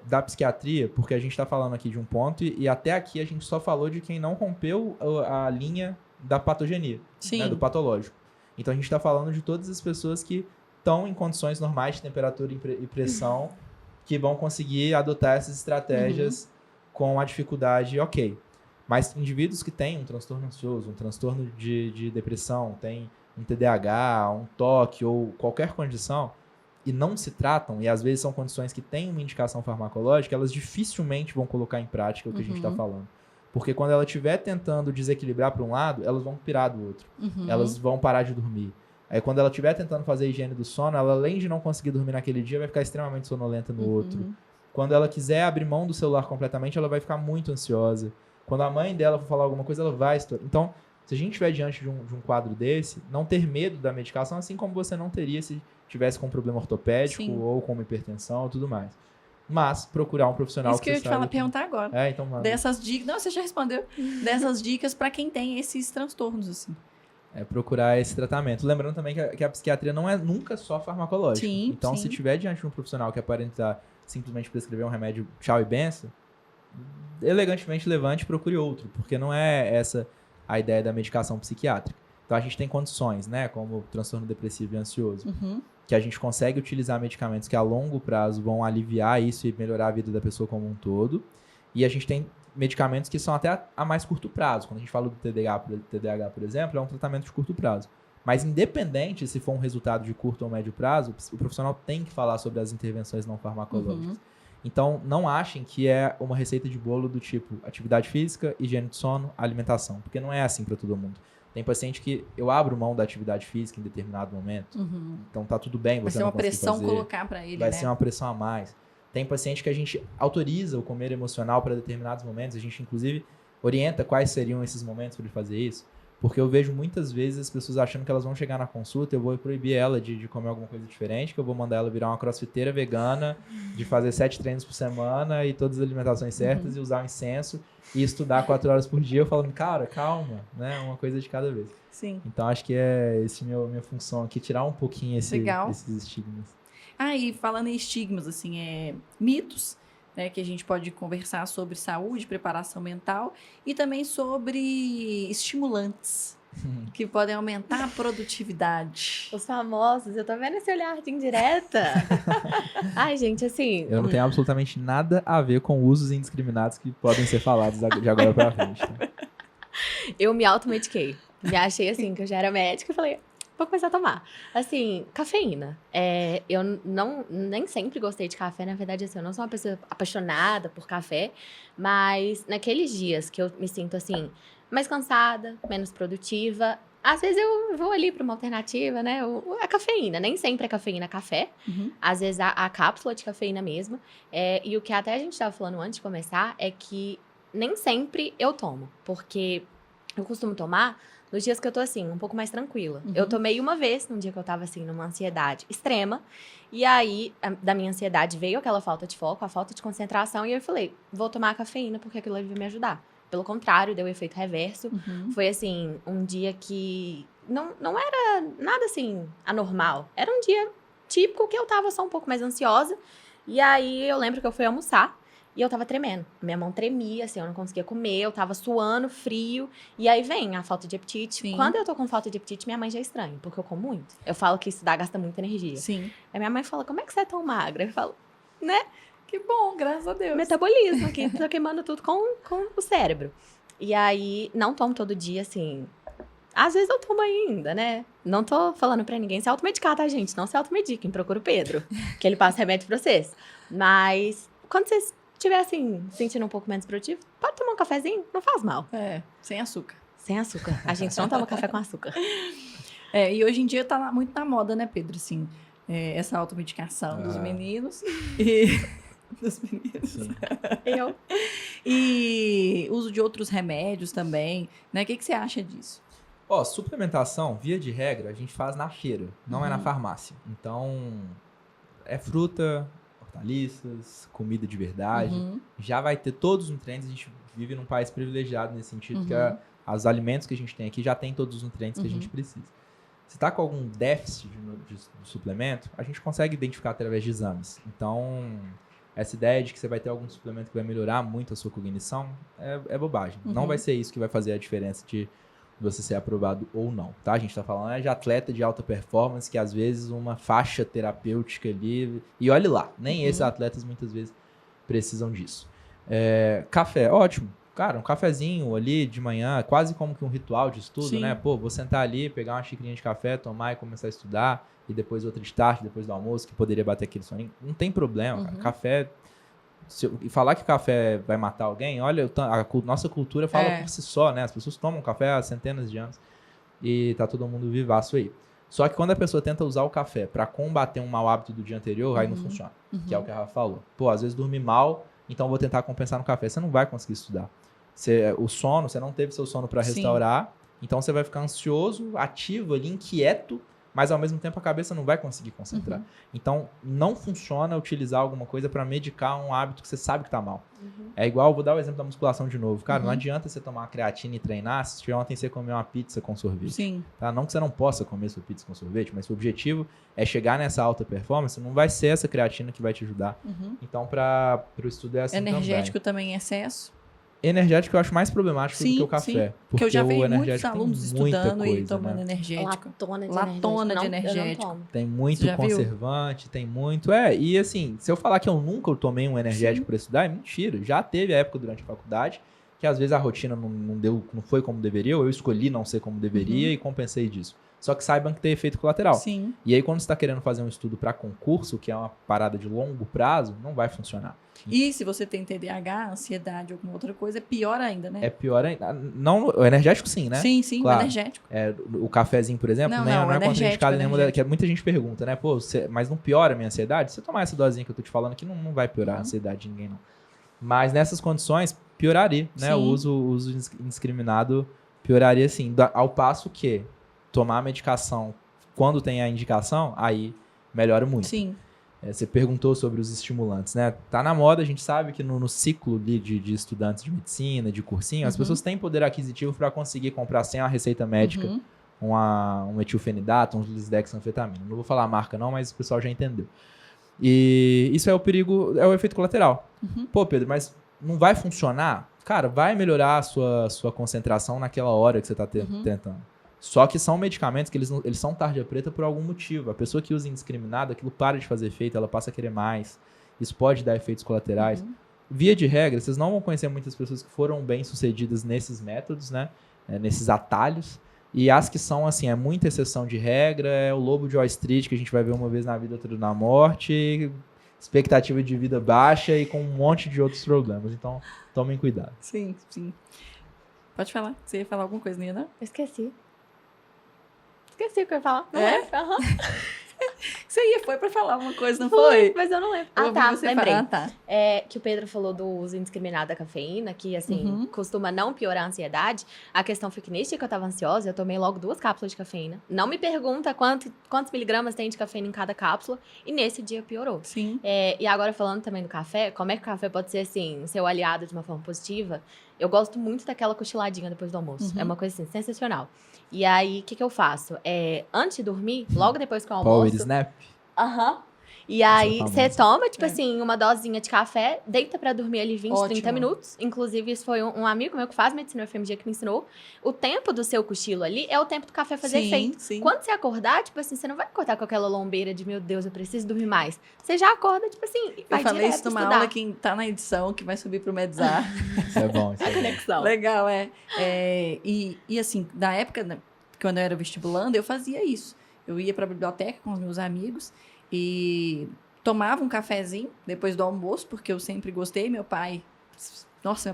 da psiquiatria, porque a gente está falando aqui de um ponto e até aqui a gente só falou de quem não rompeu a linha da patogenia, né, do patológico. Então, a gente está falando de todas as pessoas que estão em condições normais de temperatura e pressão, que vão conseguir adotar essas estratégias com a dificuldade, ok. Mas indivíduos que têm um transtorno ansioso, um transtorno de depressão, tem um TDAH, um TOC ou qualquer condição, e não se tratam, e às vezes são condições que têm uma indicação farmacológica, elas dificilmente vão colocar em prática o que a gente está falando. Porque quando ela estiver tentando desequilibrar para um lado, elas vão pirar do outro. Elas vão parar de dormir. Aí quando ela estiver tentando fazer a higiene do sono, ela além de não conseguir dormir naquele dia, vai ficar extremamente sonolenta no outro. Quando ela quiser abrir mão do celular completamente, ela vai ficar muito ansiosa. Quando a mãe dela for falar alguma coisa, ela vai estourar. Então, se a gente estiver diante de um quadro desse, não ter medo da medicação, assim como você não teria se tivesse com um problema ortopédico ou com uma hipertensão e tudo mais. Mas procurar um profissional Isso que eu ia te perguntar agora. Então, mano. Dessas dicas. Não, você já respondeu. Dessas dicas para quem tem esses transtornos, assim. Procurar esse tratamento. Lembrando também que a psiquiatria não é nunca só farmacológica. Então, se tiver diante de um profissional que aparenta simplesmente prescrever um remédio tchau e benção, elegantemente levante e procure outro, porque não é essa a ideia da medicação psiquiátrica. Então, a gente tem condições, né, como transtorno depressivo e ansioso, que a gente consegue utilizar medicamentos que a longo prazo vão aliviar isso e melhorar a vida da pessoa como um todo. E a gente tem medicamentos que são até a mais curto prazo. Quando a gente fala do TDAH, por exemplo, é um tratamento de curto prazo. Mas independente se for um resultado de curto ou médio prazo, o profissional tem que falar sobre as intervenções não farmacológicas. Então, não achem que é uma receita de bolo do tipo atividade física, higiene de sono, alimentação. Porque não é assim para todo mundo. Tem paciente que eu abro mão da atividade física em determinado momento. Então, tá tudo bem, você não conseguir fazer. Vai ser uma pressão colocar para ele, Vai ser uma pressão a mais. Tem paciente que a gente autoriza o comer emocional para determinados momentos. A gente, inclusive, orienta quais seriam esses momentos para ele fazer isso. Porque eu vejo muitas vezes as pessoas achando que elas vão chegar na consulta, eu vou proibir ela de comer alguma coisa diferente, que eu vou mandar ela virar uma crossfiteira vegana, de fazer 7 treinos por semana e todas as alimentações certas e usar o incenso e estudar 4 horas por dia. Eu falando, cara, calma, né? Uma coisa de cada vez. Sim. Então, acho que é essa minha função aqui, tirar um pouquinho esses estigmas. E falando em estigmas, assim, mitos, né, que a gente pode conversar sobre saúde, preparação mental e também sobre estimulantes que podem aumentar a produtividade. Os famosos, eu tô vendo esse olhar de indireta. Ai, gente, assim... Eu não tenho absolutamente nada a ver com usos indiscriminados que podem ser falados de agora pra frente. Tá? Eu me automediquei. Me achei assim, que eu já era médica e falei... Vou começar a tomar. Assim, cafeína. Eu nem sempre gostei de café. Na verdade, assim, eu não sou uma pessoa apaixonada por café. Mas naqueles dias que eu me sinto, assim, mais cansada, menos produtiva, às vezes eu vou ali para uma alternativa, né? A cafeína. Nem sempre é cafeína, é café. Às vezes a cápsula de cafeína mesmo. E o que até a gente estava falando antes de começar é que nem sempre eu tomo. Porque eu costumo tomar... nos dias que eu tô, assim, um pouco mais tranquila. Eu tomei uma vez, num dia que eu tava, assim, numa ansiedade extrema. E aí, da minha ansiedade veio aquela falta de foco, a falta de concentração. E eu falei, vou tomar a cafeína porque aquilo ali vai me ajudar. Pelo contrário, deu efeito reverso. Foi, assim, um dia que não era nada, assim, anormal. Era um dia típico que eu tava só um pouco mais ansiosa. E aí, eu lembro que eu fui almoçar. E eu tava tremendo. Minha mão tremia, assim, eu não conseguia comer, eu tava suando, frio. E aí vem a falta de apetite. Sim. Quando eu tô com falta de apetite, minha mãe já estranha, porque eu como muito. Eu falo que estudar gasta muita energia. Sim. Aí minha mãe fala, como é que você é tão magra? Eu falo, né? Que bom, graças a Deus. Metabolismo, que tô queimando tudo com o cérebro. E aí, não tomo todo dia, assim... Às vezes eu tomo ainda, né? Não tô falando pra ninguém se automedicar, tá, gente? Não se automediquem, procura o Pedro, que ele passa remédio pra vocês. Mas, quando vocês estiver, assim, sentindo um pouco menos produtivo, pode tomar um cafezinho, não faz mal. Sem açúcar. Sem açúcar. A gente não toma café com açúcar. E hoje em dia tá muito na moda, né, Pedro? Assim, essa automedicação dos meninos. Dos meninos. Sim. Eu. E uso de outros remédios também, né? O que você acha disso? Suplementação, via de regra, a gente faz na feira, não é na farmácia. Então, é fruta... hortaliças, comida de verdade, já vai ter todos os nutrientes. A gente vive num país privilegiado nesse sentido, que os alimentos que a gente tem aqui já tem todos os nutrientes que a gente precisa. Se está com algum déficit de suplemento, a gente consegue identificar através de exames. Então, essa ideia de que você vai ter algum suplemento que vai melhorar muito a sua cognição é bobagem. Não vai ser isso que vai fazer a diferença de você ser aprovado ou não, tá? A gente tá falando de atleta de alta performance, que às vezes uma faixa terapêutica ali... E olhe lá, nem esses atletas muitas vezes precisam disso. Café, ótimo. Cara, um cafezinho ali de manhã, quase como que um ritual de estudo, né? Pô, vou sentar ali, pegar uma xicrinha de café, tomar e começar a estudar, e depois outra de tarde, depois do almoço, que poderia bater aquele soninho. Não tem problema, cara. Café E falar que café vai matar alguém, olha, nossa cultura fala por si só, né? As pessoas tomam café há centenas de anos e tá todo mundo vivaço aí. Só que quando a pessoa tenta usar o café pra combater um mau hábito do dia anterior, aí não funciona. Que é o que a Rafa falou. Pô, às vezes dormi mal, então vou tentar compensar no café. Você não vai conseguir estudar. O sono, você não teve seu sono pra restaurar, então você vai ficar ansioso, ativo ali, inquieto, mas ao mesmo tempo a cabeça não vai conseguir concentrar. Então, não funciona utilizar alguma coisa pra medicar um hábito que você sabe que tá mal. É igual, vou dar o exemplo da musculação de novo. Cara, não adianta você tomar uma creatina e treinar se ontem você comeu uma pizza com sorvete. Sim. Tá? Não que você não possa comer sua pizza com sorvete, mas se o objetivo é chegar nessa alta performance, não vai ser essa creatina que vai te ajudar. Então, para o estudo é assim Energético também em excesso. Energético eu acho mais problemático do que o café. Porque eu já vi muitos energético alunos estudando e tomando energético. Latona de energético. Eu não tomo. Tem muito conservante, tem muito... E assim, se eu falar que eu nunca tomei um energético para estudar, é mentira. Já teve a época durante a faculdade que às vezes a rotina não foi como deveria, ou eu escolhi não ser como deveria e compensei disso. Só que saibam que tem efeito colateral. Sim. E aí, quando você está querendo fazer um estudo para concurso, que é uma parada de longo prazo, não vai funcionar. E se você tem TDAH, ansiedade ou alguma outra coisa, é pior ainda, né? É pior ainda. Não, o energético sim, né? Sim, claro. O energético. O cafezinho, por exemplo, não é contraindicado nenhuma. Que muita gente pergunta, né? Pô, mas não piora a minha ansiedade? Se você tomar essa dosinha que eu tô te falando aqui, não vai piorar a ansiedade de ninguém, não. Mas nessas condições, pioraria, né? O uso indiscriminado pioraria sim. Ao passo que tomar a medicação quando tem a indicação, aí melhora muito. Sim. Você perguntou sobre os estimulantes, né? Tá na moda, a gente sabe que no ciclo de estudantes de medicina, de cursinho, as pessoas têm poder aquisitivo para conseguir comprar sem a receita médica um metilfenidato, um lisdexanfetamina. Não vou falar a marca não, mas o pessoal já entendeu. E isso é o perigo, é o efeito colateral. Pô, Pedro, mas não vai funcionar? Cara, vai melhorar a sua concentração naquela hora que você tá tentando. Só que são medicamentos que eles são tarja preta por algum motivo. A pessoa que usa indiscriminado, aquilo para de fazer efeito, ela passa a querer mais. Isso pode dar efeitos colaterais. Via de regra, vocês não vão conhecer muitas pessoas que foram bem-sucedidas nesses métodos, né? Nesses atalhos. E as que são, assim, é muita exceção de regra, é o lobo de Wall Street, que a gente vai ver uma vez na vida, outra na morte, expectativa de vida baixa e com um monte de outros problemas. Então, tomem cuidado. Sim. Pode falar. Você ia falar alguma coisa, Nina? Eu esqueci o que eu ia falar. Não É? Você foi pra falar uma coisa, não foi? Mas eu não lembro. Eu ouvi você lembrei. falar, tá. Que o Pedro falou do uso indiscriminado da cafeína, que, assim, costuma não piorar a ansiedade. A questão foi que nesse dia que eu tava ansiosa, eu tomei logo 2 cápsulas de cafeína. Não me pergunta quantos miligramas tem de cafeína em cada cápsula. E nesse dia piorou. Sim. E agora, falando também do café, como é que o café pode ser, assim, seu aliado de uma forma positiva? Eu gosto muito daquela cochiladinha depois do almoço. É uma coisa, assim, sensacional. E aí, o que eu faço? Antes de dormir, logo depois que eu almoço... Power Snap? E aí, você toma, tipo assim, uma dosinha de café, deita pra dormir ali 20, 30 minutos. Inclusive, isso foi um amigo meu que faz medicina UFMG que me ensinou. O tempo do seu cochilo ali é o tempo do café fazer efeito. Sim. Quando você acordar, tipo assim, você não vai acordar com aquela lombeira de, meu Deus, eu preciso dormir mais. Você já acorda, tipo assim, e vai Eu falei isso numa estudar. aula que tá na edição, que vai subir pro Medzar. Isso é bom. A conexão. Legal, E assim, na época, né, quando eu era vestibulando, eu fazia isso. Eu ia pra biblioteca com os meus amigos e tomava um cafezinho depois do almoço, porque eu sempre gostei. Meu pai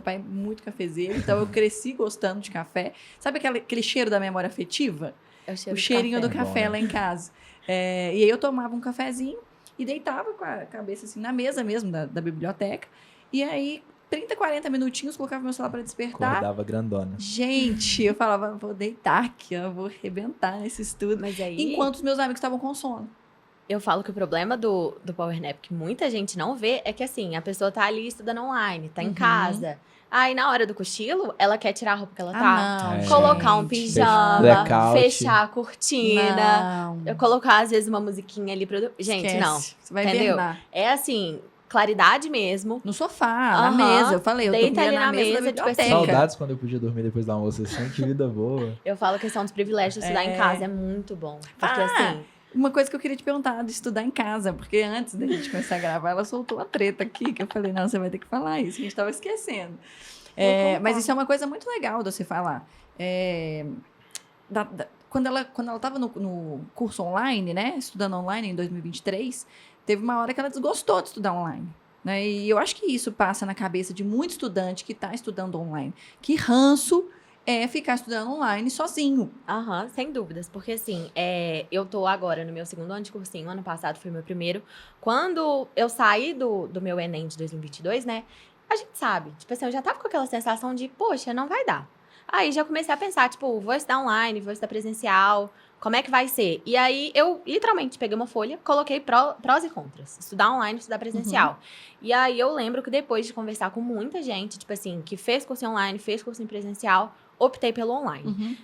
é muito cafezeiro, então eu cresci gostando de café. Sabe aquele cheiro da memória afetiva? O cheirinho do café lá em casa. E aí eu tomava um cafezinho e deitava com a cabeça assim na mesa mesmo da biblioteca. E aí, 30, 40 minutinhos, colocava meu celular para despertar. Acordava grandona. Gente, eu falava, vou deitar aqui, eu vou arrebentar nesse estudo. Mas aí... Enquanto os meus amigos estavam com sono. Eu falo que o problema do Power Nap, que muita gente não vê, é que assim, a pessoa tá ali estudando online, tá em casa. Aí, na hora do cochilo, ela quer tirar a roupa que ela tá. Não, colocar um gente. pijama, Blackout. fechar a cortina. Não. Eu colocar, às vezes, uma musiquinha ali pra... Gente, Esquece. não. Você vai Entendeu? hibernar. É assim, claridade mesmo. No sofá, na Aham. mesa. Eu falei, eu Deita dormia ali na na mesa da mesa, tipo assim, biblioteca. Saudades quando eu podia dormir depois do almoço assim, que vida boa. Eu falo que são dos privilégios de estudar em casa. É muito bom. Porque, assim... Uma coisa que eu queria te perguntar de estudar em casa, porque antes da gente começar a gravar, ela soltou uma treta aqui, que eu falei, não, você vai ter que falar isso, a gente tava esquecendo. Mas isso é uma coisa muito legal de você falar. Quando ela tava no curso online, né, estudando online em 2023, teve uma hora que ela desgostou de estudar online. né? E eu acho que isso passa na cabeça de muito estudante que está estudando online. Que ranço é ficar estudando online sozinho. Aham, sem dúvidas, porque assim, eu tô agora no meu segundo ano de cursinho, ano passado foi meu primeiro. Quando eu saí do meu Enem de 2022, né, a gente sabe, tipo assim, eu já tava com aquela sensação de, poxa, não vai dar. Aí já comecei a pensar, tipo, vou estudar online, vou estudar presencial, como é que vai ser? E aí eu literalmente peguei uma folha, coloquei prós e contras, estudar online, estudar presencial. E aí eu lembro que depois de conversar com muita gente, tipo assim, que fez curso online, fez curso em presencial, optei pelo online.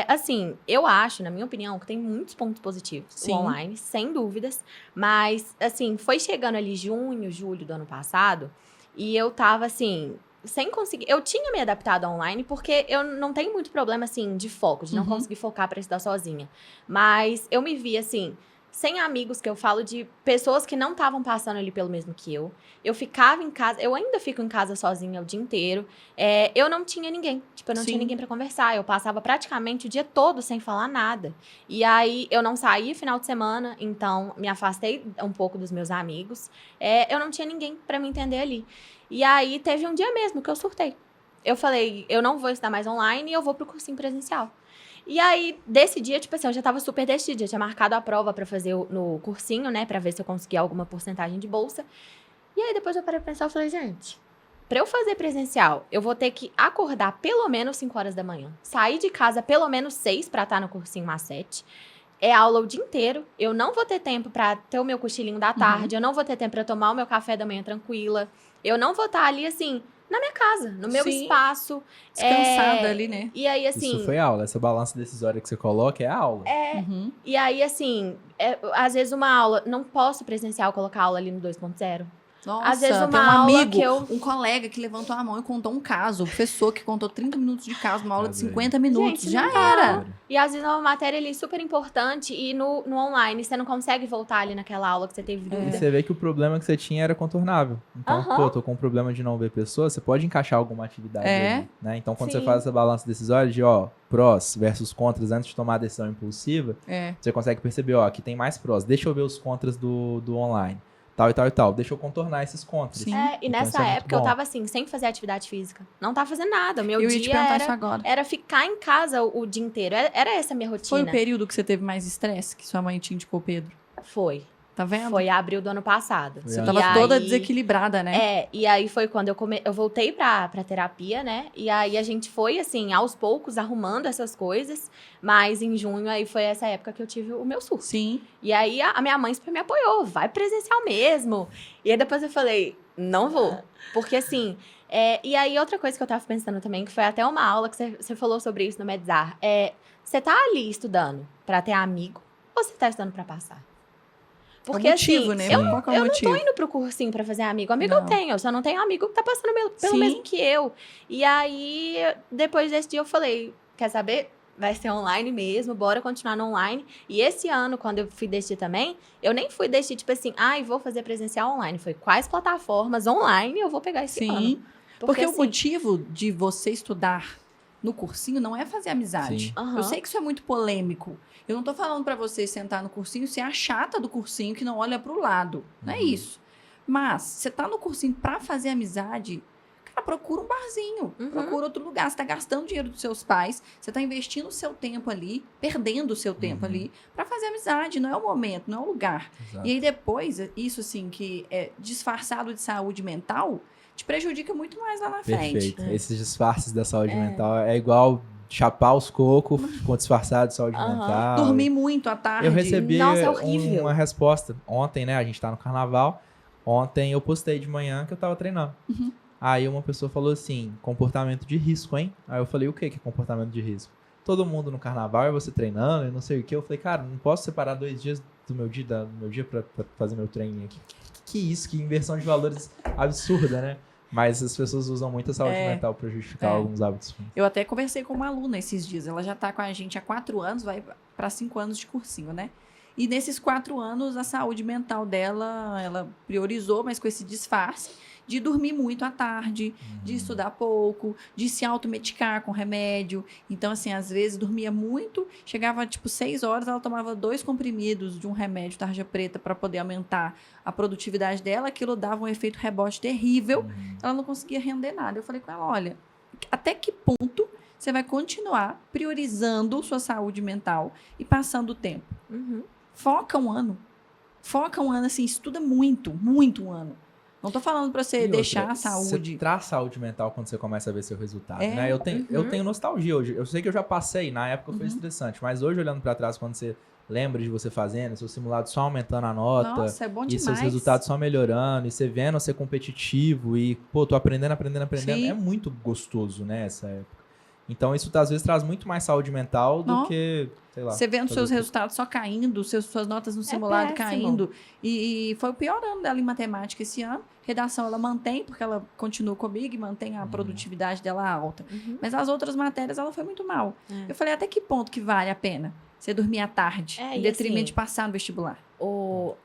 Assim, eu acho, na minha opinião, que tem muitos pontos positivos Sim. o online, sem dúvidas. Mas, assim, foi chegando ali junho, julho do ano passado, e eu tava, assim, sem conseguir... Eu tinha me adaptado ao online, porque eu não tenho muito problema, assim, de foco, de não conseguir focar pra estudar sozinha. Mas eu me vi, assim... Sem amigos, que eu falo de pessoas que não estavam passando ali pelo mesmo que eu. Eu ficava em casa, eu ainda fico em casa sozinha o dia inteiro. Eu não tinha ninguém, tipo, eu não tinha Sim. ninguém pra conversar. Eu passava praticamente o dia todo sem falar nada. E aí, eu não saía final de semana, então me afastei um pouco dos meus amigos. Eu não tinha ninguém pra me entender ali. E aí, teve um dia mesmo que eu surtei. Eu falei, eu não vou estudar mais online e eu vou pro cursinho presencial. E aí, desse dia, tipo assim, eu já tava super decidida. Eu tinha marcado a prova pra fazer no cursinho, né? Pra ver se eu conseguia alguma porcentagem de bolsa. E aí, depois eu parei pra pensar, eu falei, gente, pra eu fazer presencial, eu vou ter que acordar pelo menos 5 horas da manhã. Sair de casa pelo menos 6 pra estar no cursinho às 7. É aula o dia inteiro. Eu não vou ter tempo pra ter o meu cochilinho da tarde. Eu não vou ter tempo pra tomar o meu café da manhã tranquila. Eu não vou estar ali, assim, na minha casa, no meu Sim. espaço. Descansada ali, né? E aí, assim... Isso foi aula. Essa balança decisória que você coloca é a aula. E aí, assim, às vezes uma aula... Não posso presencial colocar aula ali no 2.0. Nossa, Às vezes tem uma um aula amigo, que eu... um colega que levantou a mão e contou um caso. O professor que contou 30 minutos de caso, uma aula de Caso aí. 50 minutos. Gente, Já não dá. era. E às vezes é uma matéria ali super importante e no online você não consegue voltar ali naquela aula que você teve E dúvida. você vê que o problema que você tinha era contornável. Então, Aham. pô, tô com um problema de não ver pessoas, você pode encaixar alguma atividade ali, né? Então, quando Sim. você faz essa balança decisória de, ó, prós versus contras antes de tomar a decisão impulsiva, você consegue perceber, ó, aqui tem mais prós. Deixa eu ver os contras do online. Tal e tal e tal. Deixa eu contornar esses contras. Sim. E Então, nessa isso é muito época eu bom. tava assim, sem fazer atividade física. Não tava fazendo nada. O meu Eu ia te dia perguntar isso agora. era ficar em casa o dia inteiro. Era essa a minha rotina. Foi o período que você teve mais estresse, que sua mãe te indicou, Pedro? Foi. Tá vendo? Foi abril do ano passado. Foi Você E tava E toda aí- desequilibrada, né? E aí foi quando eu voltei pra terapia, né? E aí a gente foi, assim, aos poucos, arrumando essas coisas. Mas em junho, aí foi essa época que eu tive o meu surto. Sim. E aí a minha mãe super me apoiou, vai presencial mesmo. E aí depois eu falei, não vou. Porque assim, e aí outra coisa que eu tava pensando também, que foi até uma aula que você falou sobre isso no Medzar, você tá ali estudando pra ter amigo ou você tá estudando pra passar? Porque é o motivo, assim, né? Sim. Qual que é o eu não motivo? tô indo pro cursinho pra fazer amigo. Amigo Não. eu tenho, eu só não tenho amigo que tá passando pelo Sim. mesmo que eu. E aí, depois desse dia eu falei, quer saber? Vai ser online mesmo, bora continuar no online. E esse ano, quando eu fui decidir também, eu nem fui decidir, tipo assim, vou fazer presencial online. Foi quais plataformas online eu vou pegar esse ano. Sim. Porque o assim, motivo de você estudar no cursinho não é fazer amizade. Sim. Aham. Eu sei que isso é muito polêmico. Eu não tô falando pra você sentar no cursinho e ser a chata do cursinho que não olha pro lado. Não é isso. Mas, você tá no cursinho pra fazer amizade, cara, procura um barzinho. Uhum. Procura outro lugar. Você tá gastando dinheiro dos seus pais, você tá investindo o seu tempo ali, perdendo o seu tempo ali, pra fazer amizade. Não é o momento, não é o lugar. Exato. E aí depois, isso assim, que é disfarçado de saúde mental, te prejudica muito mais lá na frente. Perfeito. Esses disfarces da saúde mental é igual chapar os cocos com disfarçado de saúde Aham. mental. Dormir muito à tarde. Eu recebi Nossa, é horrível. uma resposta ontem, né? A gente tá no carnaval. Ontem eu postei de manhã que eu tava treinando. Aí uma pessoa falou assim, comportamento de risco, hein? Aí eu falei, o que é comportamento de risco? Todo mundo no carnaval e você treinando e não sei o que. Eu falei, cara, não posso separar 2 dias do meu dia pra fazer meu treininho aqui. Que isso? Que inversão de valores absurda, né? Mas as pessoas usam muito a saúde mental pra justificar alguns hábitos ruins. Eu até conversei com uma aluna esses dias. Ela já tá com a gente há 4 anos, vai para 5 anos de cursinho, né? E nesses 4 anos, a saúde mental dela, ela priorizou, mas com esse disfarce. de dormir muito à tarde, de estudar pouco, de se automedicar com remédio. Então, assim, às vezes dormia muito, chegava tipo 6 horas, ela tomava 2 comprimidos de um remédio tarja preta para poder aumentar a produtividade dela, aquilo dava um efeito rebote terrível, ela não conseguia render nada. Eu falei com ela, olha, até que ponto você vai continuar priorizando sua saúde mental e passando o tempo? Foca um ano, assim, estuda muito um ano. Não tô falando para você deixar a saúde. Você traz saúde mental quando você começa a ver seu resultado, né? Eu tenho nostalgia hoje. Eu sei que eu já passei, na época foi estressante, mas hoje olhando para trás, quando você lembra de você fazendo, seu simulado só aumentando a nota, Nossa, é bom e demais. seus resultados só melhorando, e você vendo ser competitivo, e, pô, tô aprendendo, Sim. é muito gostoso, né, essa época. Então isso às vezes traz muito mais saúde mental do que, sei lá. Você vendo seus fazer resultados só caindo, suas notas no simulado péssimo. caindo. E foi o pior ano dela em matemática esse ano. Redação ela mantém, porque ela continua comigo e mantém a produtividade dela alta. Mas as outras matérias ela foi muito mal. Eu falei, até que ponto que vale a pena você dormir à tarde, em e detrimento assim, de passar no vestibular?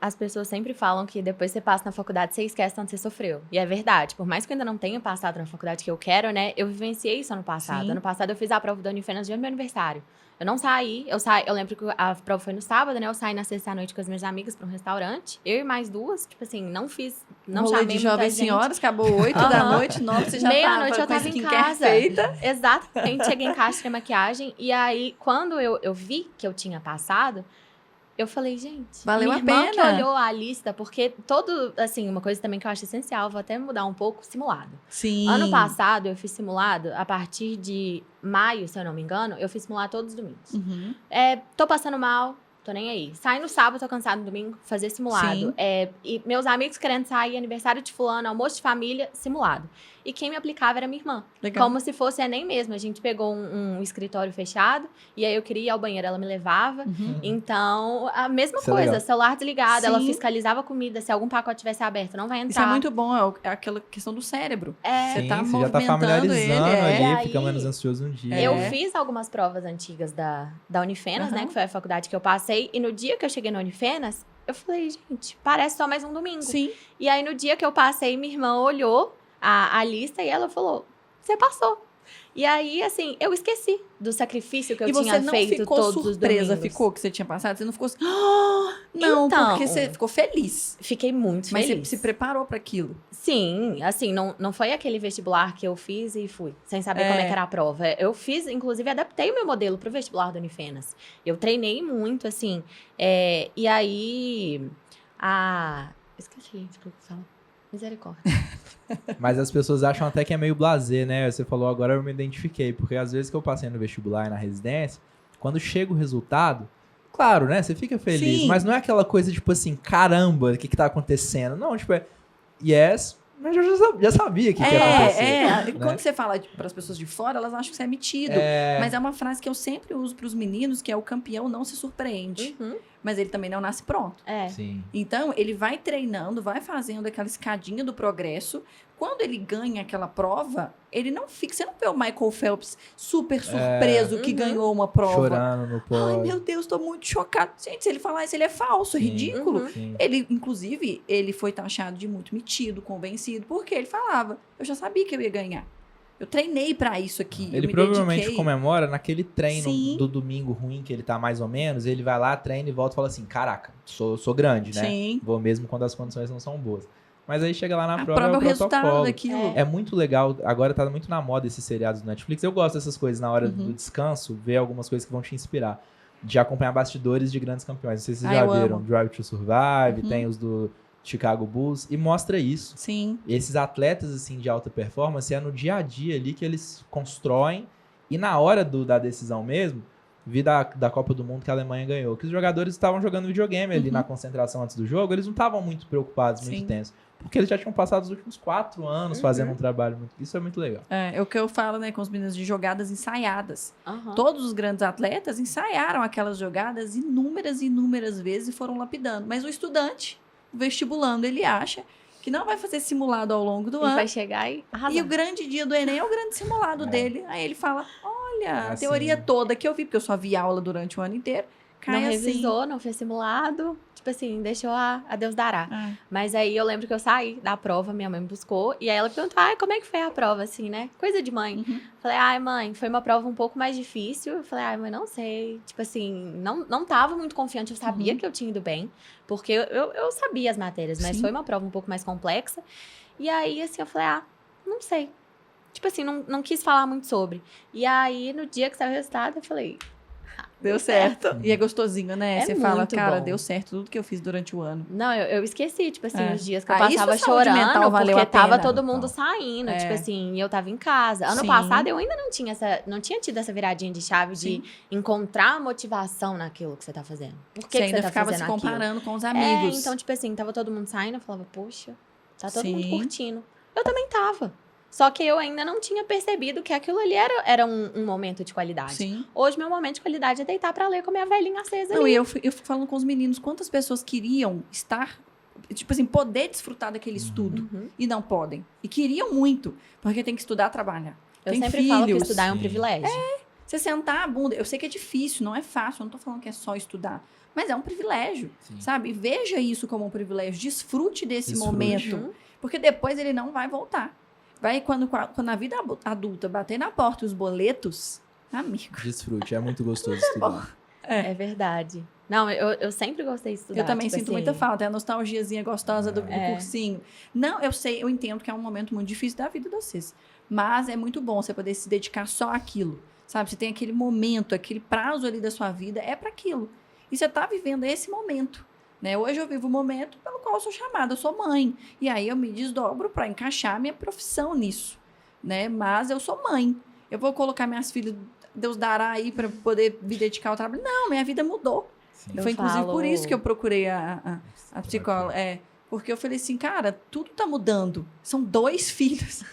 As pessoas sempre falam que depois você passa na faculdade, você esquece tanto que você sofreu. E é verdade. Por mais que eu ainda não tenha passado na faculdade que eu quero, né? Eu vivenciei isso ano passado. Sim. Ano passado eu fiz a prova da Unifenas no dia do meu aniversário. Eu não saí. Eu lembro que a prova foi no sábado, né? Eu saí na sexta-noite com as minhas amigas pra um restaurante. Eu e mais 2. Tipo assim, não Rolê chamei de muita jovens gente. senhoras, acabou 8 da noite, 9 você já Meia-noite eu com a tava em skincare casa. feita. Exatamente. Cheguei em casa, tirei maquiagem. E aí, quando eu vi que eu tinha passado, eu falei, gente, Valeu minha a irmã que pena. olhou a lista, porque uma coisa também que eu acho essencial, vou até mudar um pouco, simulado. Sim. Ano passado, eu fiz simulado, a partir de maio, se eu não me engano, eu fiz simulado todos os domingos. Tô passando mal, tô nem aí. Saí no sábado, tô cansado no domingo, fazer simulado. Sim. E meus amigos querendo sair, aniversário de fulano, almoço de família, simulado. E quem me aplicava era minha irmã. Legal. Como se fosse nem mesmo. A gente pegou um escritório fechado, e aí eu queria ir ao banheiro, ela me levava. Então, a mesma Isso é coisa, legal. celular desligado, ela Sim. fiscalizava a comida, se algum pacote tivesse aberto, não vai entrar. Isso é muito bom, é aquela questão do cérebro. Sim, tá você já tá movimentando familiarizando ele, ali, E aí, fica menos ansioso um dia. Eu né? fiz algumas provas antigas da Unifenas, né? Aham. Que foi a faculdade que eu passei. E no dia que eu cheguei na Unifenas, eu falei, gente, parece só mais um domingo. Sim. E aí, no dia que eu passei, minha irmã olhou a lista e ela falou, você passou. E aí, assim, eu esqueci do sacrifício que eu E tinha você não feito ficou todos os surpresa, domingos. ficou que você tinha passado? Você não ficou assim, não, Então, porque você ficou feliz. Fiquei muito Mas feliz. você se preparou para aquilo. Sim, assim, não foi aquele vestibular que eu fiz e fui, sem saber como é que era a prova. Eu fiz, inclusive, adaptei o meu modelo pro vestibular do Unifenas. Eu treinei muito, assim, e aí, esqueci o que eu falo. Misericórdia. Mas as pessoas acham até que é meio blasé, né? Você falou agora, eu me identifiquei. Porque às vezes que eu passei no vestibular e na residência, quando chega o resultado, claro, né? Você fica feliz. Sim. Mas não é aquela coisa tipo assim, caramba, o que tá acontecendo? Não, tipo, yes, mas eu já sabia que ia acontecer. Quando você fala para as pessoas de fora, elas acham que você é metido. Mas é uma frase que eu sempre uso para os meninos, que é o campeão não se surpreende. Mas ele também não nasce pronto. Sim. Então, ele vai treinando, vai fazendo aquela escadinha do progresso. Quando ele ganha aquela prova, ele não fica... Você não vê o Michael Phelps super surpreso que ganhou uma prova. Chorando no pódio. Ai, meu Deus, tô muito chocado. Gente, se ele falar isso, ele é falso, é ridículo. Sim. Ele, inclusive, ele foi taxado de muito metido, convencido, porque ele falava, eu já sabia que eu ia ganhar. Eu treinei pra isso aqui. Ele eu me provavelmente dediquei. comemora naquele treino Sim. do domingo ruim que ele tá mais ou menos. Ele vai lá, treina e volta e fala assim: caraca, sou grande, né? Sim. Vou mesmo quando as condições não são boas. Mas aí chega lá na A prova, prova é o resultado protocolo. daquilo. É muito legal. Agora tá muito na moda esses seriados do Netflix. Eu gosto dessas coisas na hora do descanso, ver algumas coisas que vão te inspirar. De acompanhar bastidores de grandes campeões. Não sei se vocês já viram. amo. Drive to Survive, tem os do Chicago Bulls. E mostra isso. Sim. Esses atletas, assim, de alta performance, é no dia a dia ali que eles constroem. E na hora da decisão mesmo, vi da Copa do Mundo que a Alemanha ganhou. Que os jogadores estavam jogando videogame ali na concentração antes do jogo. Eles não estavam muito preocupados, muito tensos. Porque eles já tinham passado os últimos 4 anos fazendo um trabalho. Isso é muito legal. É o que eu falo, né, com os meninos de jogadas ensaiadas. Todos os grandes atletas ensaiaram aquelas jogadas inúmeras vezes e foram lapidando. Mas o estudante, o vestibulando, ele acha que não vai fazer simulado ao longo do ano. vai chegar e arrasar. E o grande dia do Enem é o grande simulado dele. Aí ele fala, olha, a assim. teoria toda que eu vi, porque eu só vi aula durante o ano inteiro, cai não assim. revisou, não fez simulado. Tipo assim, deixou a Deus dará. Ah, Mas aí eu lembro que eu saí da prova, minha mãe me buscou. E aí ela perguntou, como é que foi a prova, assim, né? Coisa de mãe. uhum. Falei, mãe, foi uma prova um pouco mais difícil. Eu falei, mãe, não sei. Tipo assim, não tava muito confiante. Eu sabia que eu tinha ido bem. Porque eu sabia as matérias, mas Sim. foi uma prova um pouco mais complexa. E aí, assim, eu falei, não sei. Tipo assim, não quis falar muito sobre. E aí, no dia que saiu o resultado, eu falei... Deu certo. E é gostosinho, né? É Você fala, muito cara, bom. deu certo tudo que eu fiz durante o ano. Não, eu esqueci, tipo assim, os dias que eu Isso passava saúde mental chorando, valeu porque a tava pena. todo mundo Total. saindo, tipo assim, e eu tava em casa. Ano Sim. passado eu ainda não tinha tido essa viradinha de chave Sim. de encontrar motivação naquilo que você tá fazendo. Por que Você que ainda você tá ficava se fazendo aquilo? comparando com os amigos. Então, tipo assim, tava todo mundo saindo, eu falava, poxa, tá todo mundo Sim. curtindo. Eu também tava. Só que eu ainda não tinha percebido que aquilo ali era um momento de qualidade. Sim. Hoje, meu momento de qualidade é deitar pra ler com a minha velhinha acesa Não, ali. e eu fico falando com os meninos, quantas pessoas queriam estar, tipo assim, poder desfrutar daquele estudo Uhum. e não podem. E queriam muito, porque tem que estudar, trabalhar. Eu Tem sempre falo que filhos. estudar é um Sim. privilégio. Você sentar a bunda, eu sei que é difícil, não é fácil, eu não tô falando que é só estudar, mas é um privilégio, Sim. sabe? Veja isso como um privilégio, desfrute desse Desfrute. momento, Uhum. porque depois ele não vai voltar. Vai quando a vida adulta bater na porta os boletos, amigo. Desfrute, é muito gostoso estudar. É verdade. Não, eu sempre gostei de estudar. Eu também tipo sinto assim, muita falta, é a nostalgiazinha gostosa do É. cursinho. Não, eu sei, eu entendo que é um momento muito difícil da vida de vocês. Mas é muito bom você poder se dedicar só àquilo. Sabe? Você tem aquele momento, aquele prazo ali da sua vida, é para aquilo. E você tá vivendo esse momento. Né? Hoje eu vivo o momento pelo qual eu sou chamada, eu sou mãe. E aí eu me desdobro para encaixar a minha profissão nisso. Né? Mas eu sou mãe. Eu vou colocar minhas filhas, Deus dará aí para poder me dedicar ao trabalho. Não, minha vida mudou. Sim. Eu Foi inclusive falo- por isso que eu procurei a psicóloga. Porque eu falei assim, cara, tudo tá mudando. São 2 filhos.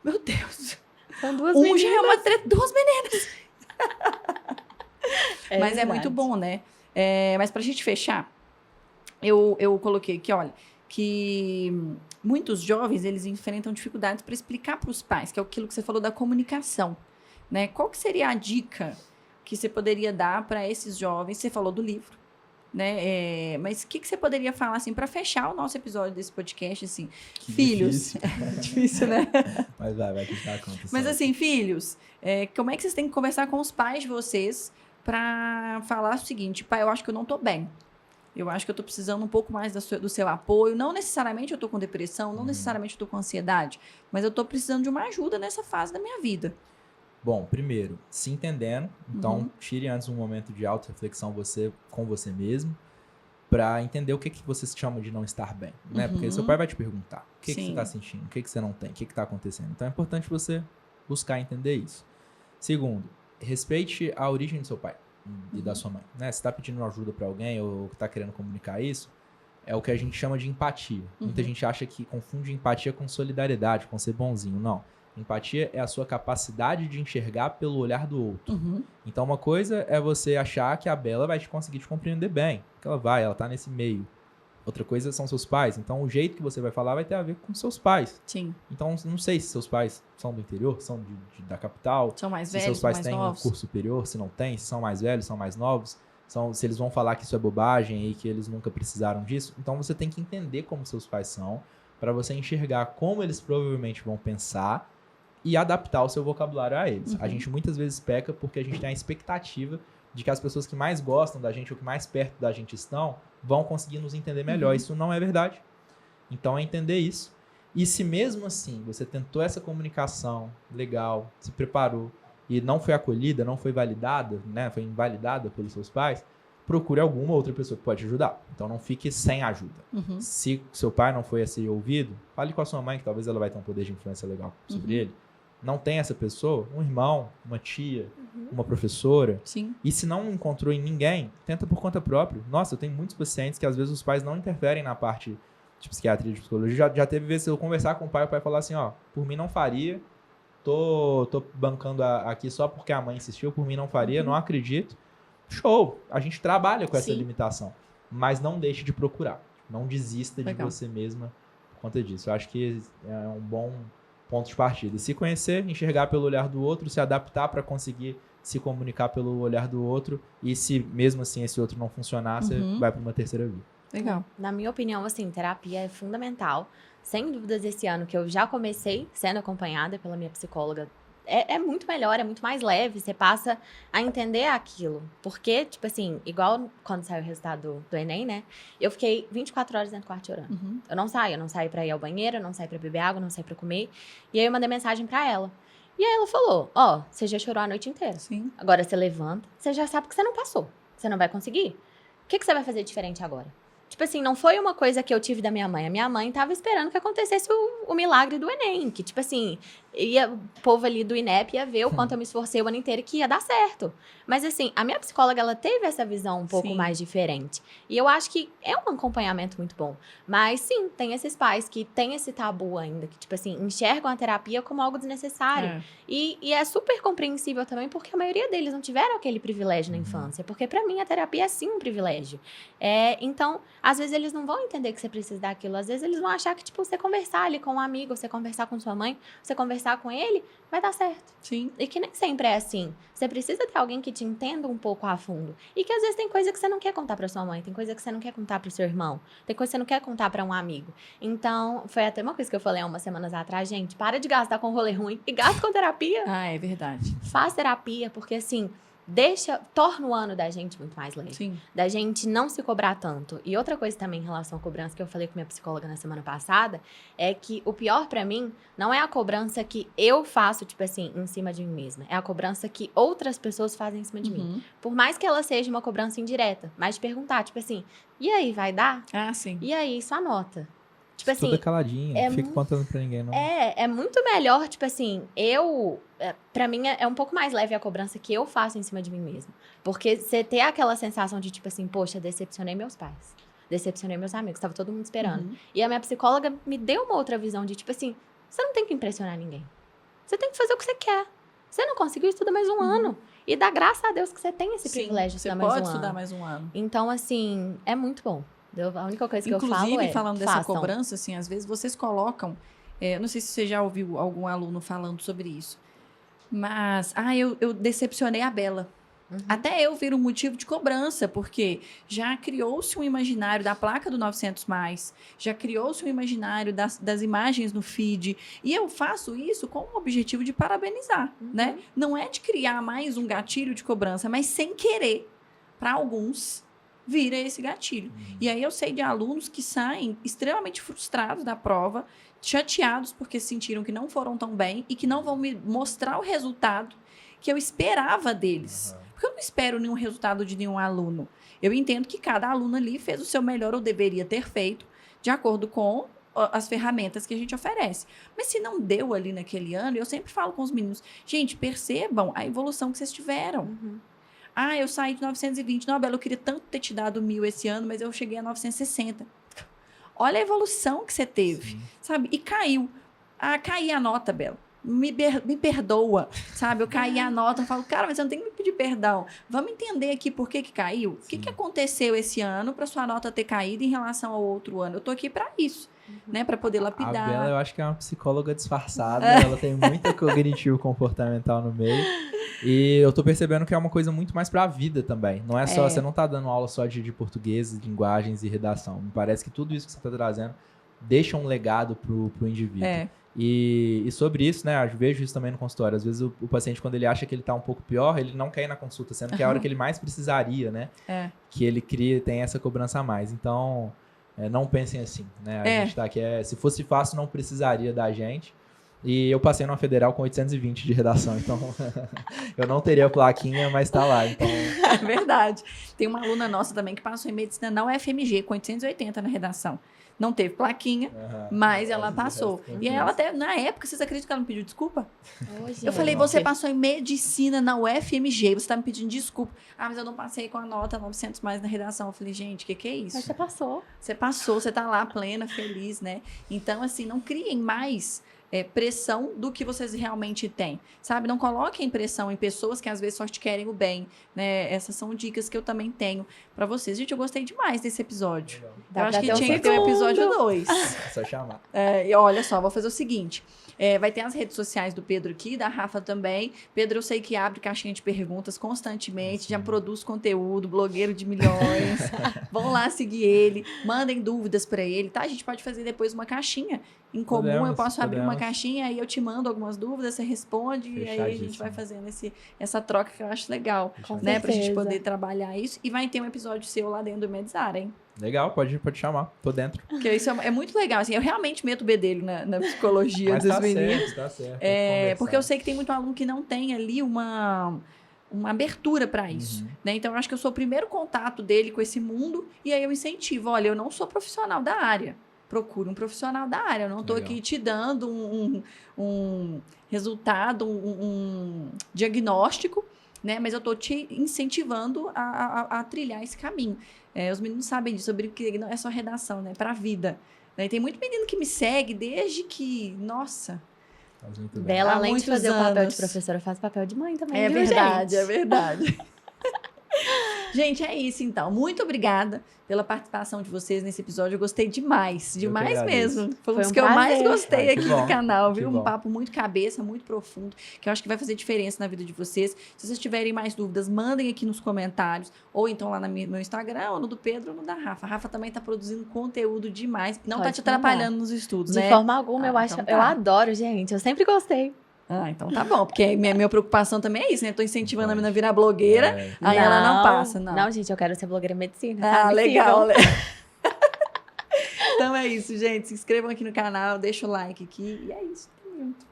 Meu Deus. São duas Já meninas. é uma treta, 2 meninas. Mas é verdade. muito bom, né? Mas pra gente fechar, eu coloquei aqui, olha, que muitos jovens, eles enfrentam dificuldades para explicar para os pais, que é aquilo que você falou da comunicação, né? Qual que seria a dica que você poderia dar para esses jovens? Você falou do livro, né? Mas o que você poderia falar, assim, para fechar o nosso episódio desse podcast, assim? Que Filhos. difícil. Difícil, né? Mas vai que dá conta. Mas certo. assim, filhos, como é que vocês têm que conversar com os pais de vocês para falar o seguinte, pai, eu acho que eu não tô bem. Eu acho que eu tô precisando um pouco mais do seu apoio. Não necessariamente eu tô com depressão, não necessariamente eu tô com ansiedade, mas eu tô precisando de uma ajuda nessa fase da minha vida. Bom, primeiro, se entendendo. Então, Uhum. tire antes um momento de auto-reflexão com você mesmo, para entender o que você chama de não estar bem, né? Porque Uhum. seu pai vai te perguntar o que Sim. você está sentindo, o que você não tem, o que está acontecendo. Então, é importante você buscar entender isso. Segundo, respeite a origem do seu pai e da sua mãe, né? Se está pedindo ajuda para alguém ou está querendo comunicar isso, é o que a gente chama de empatia. Muita gente acha que confunde empatia com solidariedade, com ser bonzinho. Não. Empatia é a sua capacidade de enxergar pelo olhar do outro. Uhum. Então, uma coisa é você achar que a Bela vai conseguir te compreender bem. Que ela tá nesse meio. Outra coisa são seus pais. Então, o jeito que você vai falar vai ter a ver com seus pais. Sim. Então, não sei se seus pais são do interior, são da capital. São mais Se velhos, seus são pais mais têm um novos. curso superior, se não tem, se são mais velhos, são mais novos. Se eles vão falar que isso é bobagem e que eles nunca precisaram disso. Então, você tem que entender como seus pais são, para você enxergar como eles provavelmente vão pensar e adaptar o seu vocabulário a eles. A gente muitas vezes peca porque a gente tem a expectativa de que as pessoas que mais gostam da gente ou que mais perto da gente estão vão conseguir nos entender melhor. Isso não é verdade. Então é entender isso. E se mesmo assim você tentou essa comunicação legal, se preparou e não foi acolhida, não foi validada, né, foi invalidada pelos seus pais, procure alguma outra pessoa que pode te ajudar. Então não fique sem ajuda. Uhum. Se seu pai não foi a ser ouvido, fale com a sua mãe, que talvez ela vai ter um poder de influência legal sobre ele. Não tem essa pessoa, um irmão, uma tia, uma professora. Sim. E se não encontrou em ninguém, tenta por conta própria. Nossa, eu tenho muitos pacientes que às vezes os pais não interferem na parte de psiquiatria e de psicologia. Já teve vezes eu conversar com o pai falar assim, ó, por mim não faria, tô bancando aqui só porque a mãe insistiu, por mim não faria, não acredito. Show! A gente trabalha com essa Sim. limitação. Mas não deixe de procurar. Não desista Legal. de você mesma por conta disso. Eu acho que é um bom ponto de partida. Se conhecer, enxergar pelo olhar do outro, se adaptar para conseguir se comunicar pelo olhar do outro, e se mesmo assim esse outro não funcionar, você vai para uma terceira via. Legal. Na minha opinião, assim, terapia é fundamental. Sem dúvidas, esse ano que eu já comecei sendo acompanhada pela minha psicóloga, é muito melhor, é muito mais leve. Você passa a entender aquilo. Porque, tipo assim, igual quando saiu o resultado do Enem, né? Eu fiquei 24 horas dentro do quarto chorando. Eu não saio pra ir ao banheiro, eu não saio pra beber água, eu não saio pra comer. E aí eu mandei mensagem pra ela. E aí ela falou, você já chorou a noite inteira. Sim. Agora você levanta, você já sabe que você não passou. Você não vai conseguir. O que você vai fazer diferente agora? Tipo assim, não foi uma coisa que eu tive da minha mãe. A minha mãe tava esperando que acontecesse o milagre do Enem. Que, tipo assim, o povo ali do INEP ia ver o quanto eu me esforcei o ano inteiro e que ia dar certo. Mas, assim, a minha psicóloga, ela teve essa visão um pouco mais diferente. E eu acho que é um acompanhamento muito bom. Mas, sim, tem esses pais que têm esse tabu ainda. Que, tipo assim, enxergam a terapia como algo desnecessário. E é super compreensível também, porque a maioria deles não tiveram aquele privilégio na infância. Porque, pra mim, a terapia é, sim, um privilégio. Então, às vezes eles não vão entender que você precisa daquilo. Às vezes eles vão achar que, tipo, você conversar ali com um amigo, você conversar com sua mãe, você conversar com ele, vai dar certo. Sim. E que nem sempre é assim. Você precisa ter alguém que te entenda um pouco a fundo. E que às vezes tem coisa que você não quer contar pra sua mãe, tem coisa que você não quer contar pro seu irmão, tem coisa que você não quer contar pra um amigo. Então, foi até uma coisa que eu falei há umas semanas atrás, gente, para de gastar com rolê ruim e gasta com terapia. Ah, é verdade. Faz terapia, porque assim, torna o ano da gente muito mais leve. Sim. Da gente não se cobrar tanto. E outra coisa também em relação à cobrança que eu falei com minha psicóloga na semana passada, é que o pior pra mim não é a cobrança que eu faço, tipo assim, em cima de mim mesma. É a cobrança que outras pessoas fazem em cima de mim. Por mais que ela seja uma cobrança indireta, mas de perguntar, tipo assim, e aí, vai dar? Ah, sim. E aí, sua nota? Tipo assim, Tudo caladinho, não fica contando pra ninguém, não. É muito melhor, tipo assim, pra mim é um pouco mais leve a cobrança que eu faço em cima de mim mesma. Porque você ter aquela sensação de, tipo assim, poxa, decepcionei meus pais, decepcionei meus amigos, tava todo mundo esperando. E a minha psicóloga me deu uma outra visão de, tipo assim, você não tem que impressionar ninguém. Você tem que fazer o que você quer. Você não conseguiu, estuda mais um ano. E dá graças a Deus que você tem esse privilégio de estudar mais um ano. Você pode estudar mais um ano. Então, assim, é muito bom. A única coisa que eu falo é, Inclusive, falando dessa façam. cobrança, assim, às vezes vocês colocam... não sei se você já ouviu algum aluno falando sobre isso. Mas, eu decepcionei a Bela. Até eu viro um motivo de cobrança, porque já criou-se um imaginário da placa do 900+, já criou-se um imaginário das imagens no feed, e eu faço isso com o objetivo de parabenizar, né? Não é de criar mais um gatilho de cobrança, mas sem querer, para alguns, vira esse gatilho. E aí eu sei de alunos que saem extremamente frustrados da prova, chateados porque sentiram que não foram tão bem e que não vão me mostrar o resultado que eu esperava deles. Porque eu não espero nenhum resultado de nenhum aluno. Eu entendo que cada aluno ali fez o seu melhor ou deveria ter feito, de acordo com as ferramentas que a gente oferece. Mas se não deu ali naquele ano, eu sempre falo com os meninos, gente, percebam a evolução que vocês tiveram. Eu saí de 920. Não, Bela, eu queria tanto ter te dado 1000 esse ano, mas eu cheguei a 960. Olha a evolução que você teve, sabe? E caiu. Caí a nota, Bela. Me perdoa, sabe? Eu caí a nota, eu falo, cara, mas você não tem que me pedir perdão. Vamos entender aqui por que caiu. O que aconteceu esse ano para sua nota ter caído em relação ao outro ano? Eu tô aqui para isso, né? Para poder lapidar. A Bela, eu acho que é uma psicóloga disfarçada. Ela tem muita cognitivo comportamental no meio. E eu tô percebendo que é uma coisa muito mais pra vida também. Não é só, você não tá dando aula só de português, linguagens e redação. Me parece que tudo isso que você tá trazendo deixa um legado pro indivíduo. E sobre isso, né, eu vejo isso também no consultório. Às vezes o paciente, quando ele acha que ele tá um pouco pior, ele não quer ir na consulta, sendo que é a hora que ele mais precisaria, né? Que ele tem essa cobrança a mais. Então, não pensem assim, né? A gente tá aqui, se fosse fácil, não precisaria da gente. E eu passei numa federal com 820 de redação, então eu não teria plaquinha, mas tá lá. Então... É verdade. Tem uma aluna nossa também que passou em medicina na UFMG com 880 na redação. Não teve plaquinha, mas ela passou. E ela até, na época, vocês acreditam que ela me pediu desculpa? Eu falei, você passou em medicina na UFMG, você tá me pedindo desculpa. Mas eu não passei com a nota 900 mais na redação. Eu falei, gente, que é isso? Mas você passou. Você passou, você tá lá plena, feliz, né? Então, assim, não criem mais pressão do que vocês realmente têm, sabe? Não coloquem pressão em pessoas que às vezes só te querem o bem, né? Essas são dicas que eu também tenho pra vocês. Gente, eu gostei demais desse episódio. Dá Eu acho pra que ter um tinha que ter um episódio segundo. 2. É só chamar. E olha só, vou fazer o seguinte. Vai ter as redes sociais do Pedro aqui, da Rafa também. Pedro, eu sei que abre caixinha de perguntas constantemente, já produz conteúdo, blogueiro de milhões. Vão lá seguir ele, mandem dúvidas pra ele, tá? A gente pode fazer depois uma caixinha em comum. Eu Podemos, posso abrir uma podemos. caixinha, aí eu te mando algumas dúvidas, você responde, e aí a gente Fechadíssimo. vai fazendo essa troca que eu acho legal, Com né? Pra gente certeza. poder trabalhar isso. E vai ter um episódio seu lá dentro do Medzar, hein? Legal, pode chamar. Tô dentro. Porque isso é muito legal, assim, eu realmente meto o bedelho na psicologia Mas dos tá meninos. certo, tá certo. Tem que Porque eu conversar. sei que tem muito aluno que não tem ali uma abertura para isso, Uhum. né? Então, eu acho que eu sou o primeiro contato dele com esse mundo e aí eu incentivo. Olha, eu não sou profissional da área. Procure um profissional da área. Eu não estou Legal. aqui te dando um resultado, um diagnóstico, né? Mas eu estou te incentivando a trilhar esse caminho. Os meninos sabem disso. Eu brinco que não é só redação, né? Para a vida. Né? Tem muito menino que me segue desde que... Nossa... Faz muito bem. Bela, Há além de muitos fazer o papel anos. de professora, faz papel de mãe também, É viu, verdade, gente? é verdade. Gente, é isso então. Muito obrigada pela participação de vocês nesse episódio. Eu gostei demais, demais agradeço. mesmo. Foi um Foi dos um que eu mais prazer. gostei Ai, que aqui bom, do canal, que viu? Um bom. papo muito cabeça, muito profundo, que eu acho que vai fazer diferença na vida de vocês. Se vocês tiverem mais dúvidas, mandem aqui nos comentários, ou então lá no meu Instagram, ou no do Pedro, ou no da Rafa. A Rafa também tá produzindo conteúdo demais. Não tá Pode te mandar. atrapalhando nos estudos, De né? forma alguma, eu acho. então tá. Eu adoro, gente. Eu sempre gostei. Então tá bom, porque minha preocupação também é isso, né? Tô incentivando a Pode. menina a virar blogueira, É, aí ela não passa, não. Não, gente, eu quero ser blogueira em medicina. Ah, tá? Me legal. sigam. Então é isso, gente. Se inscrevam aqui no canal, deixa o like aqui. E é isso. Tamo junto.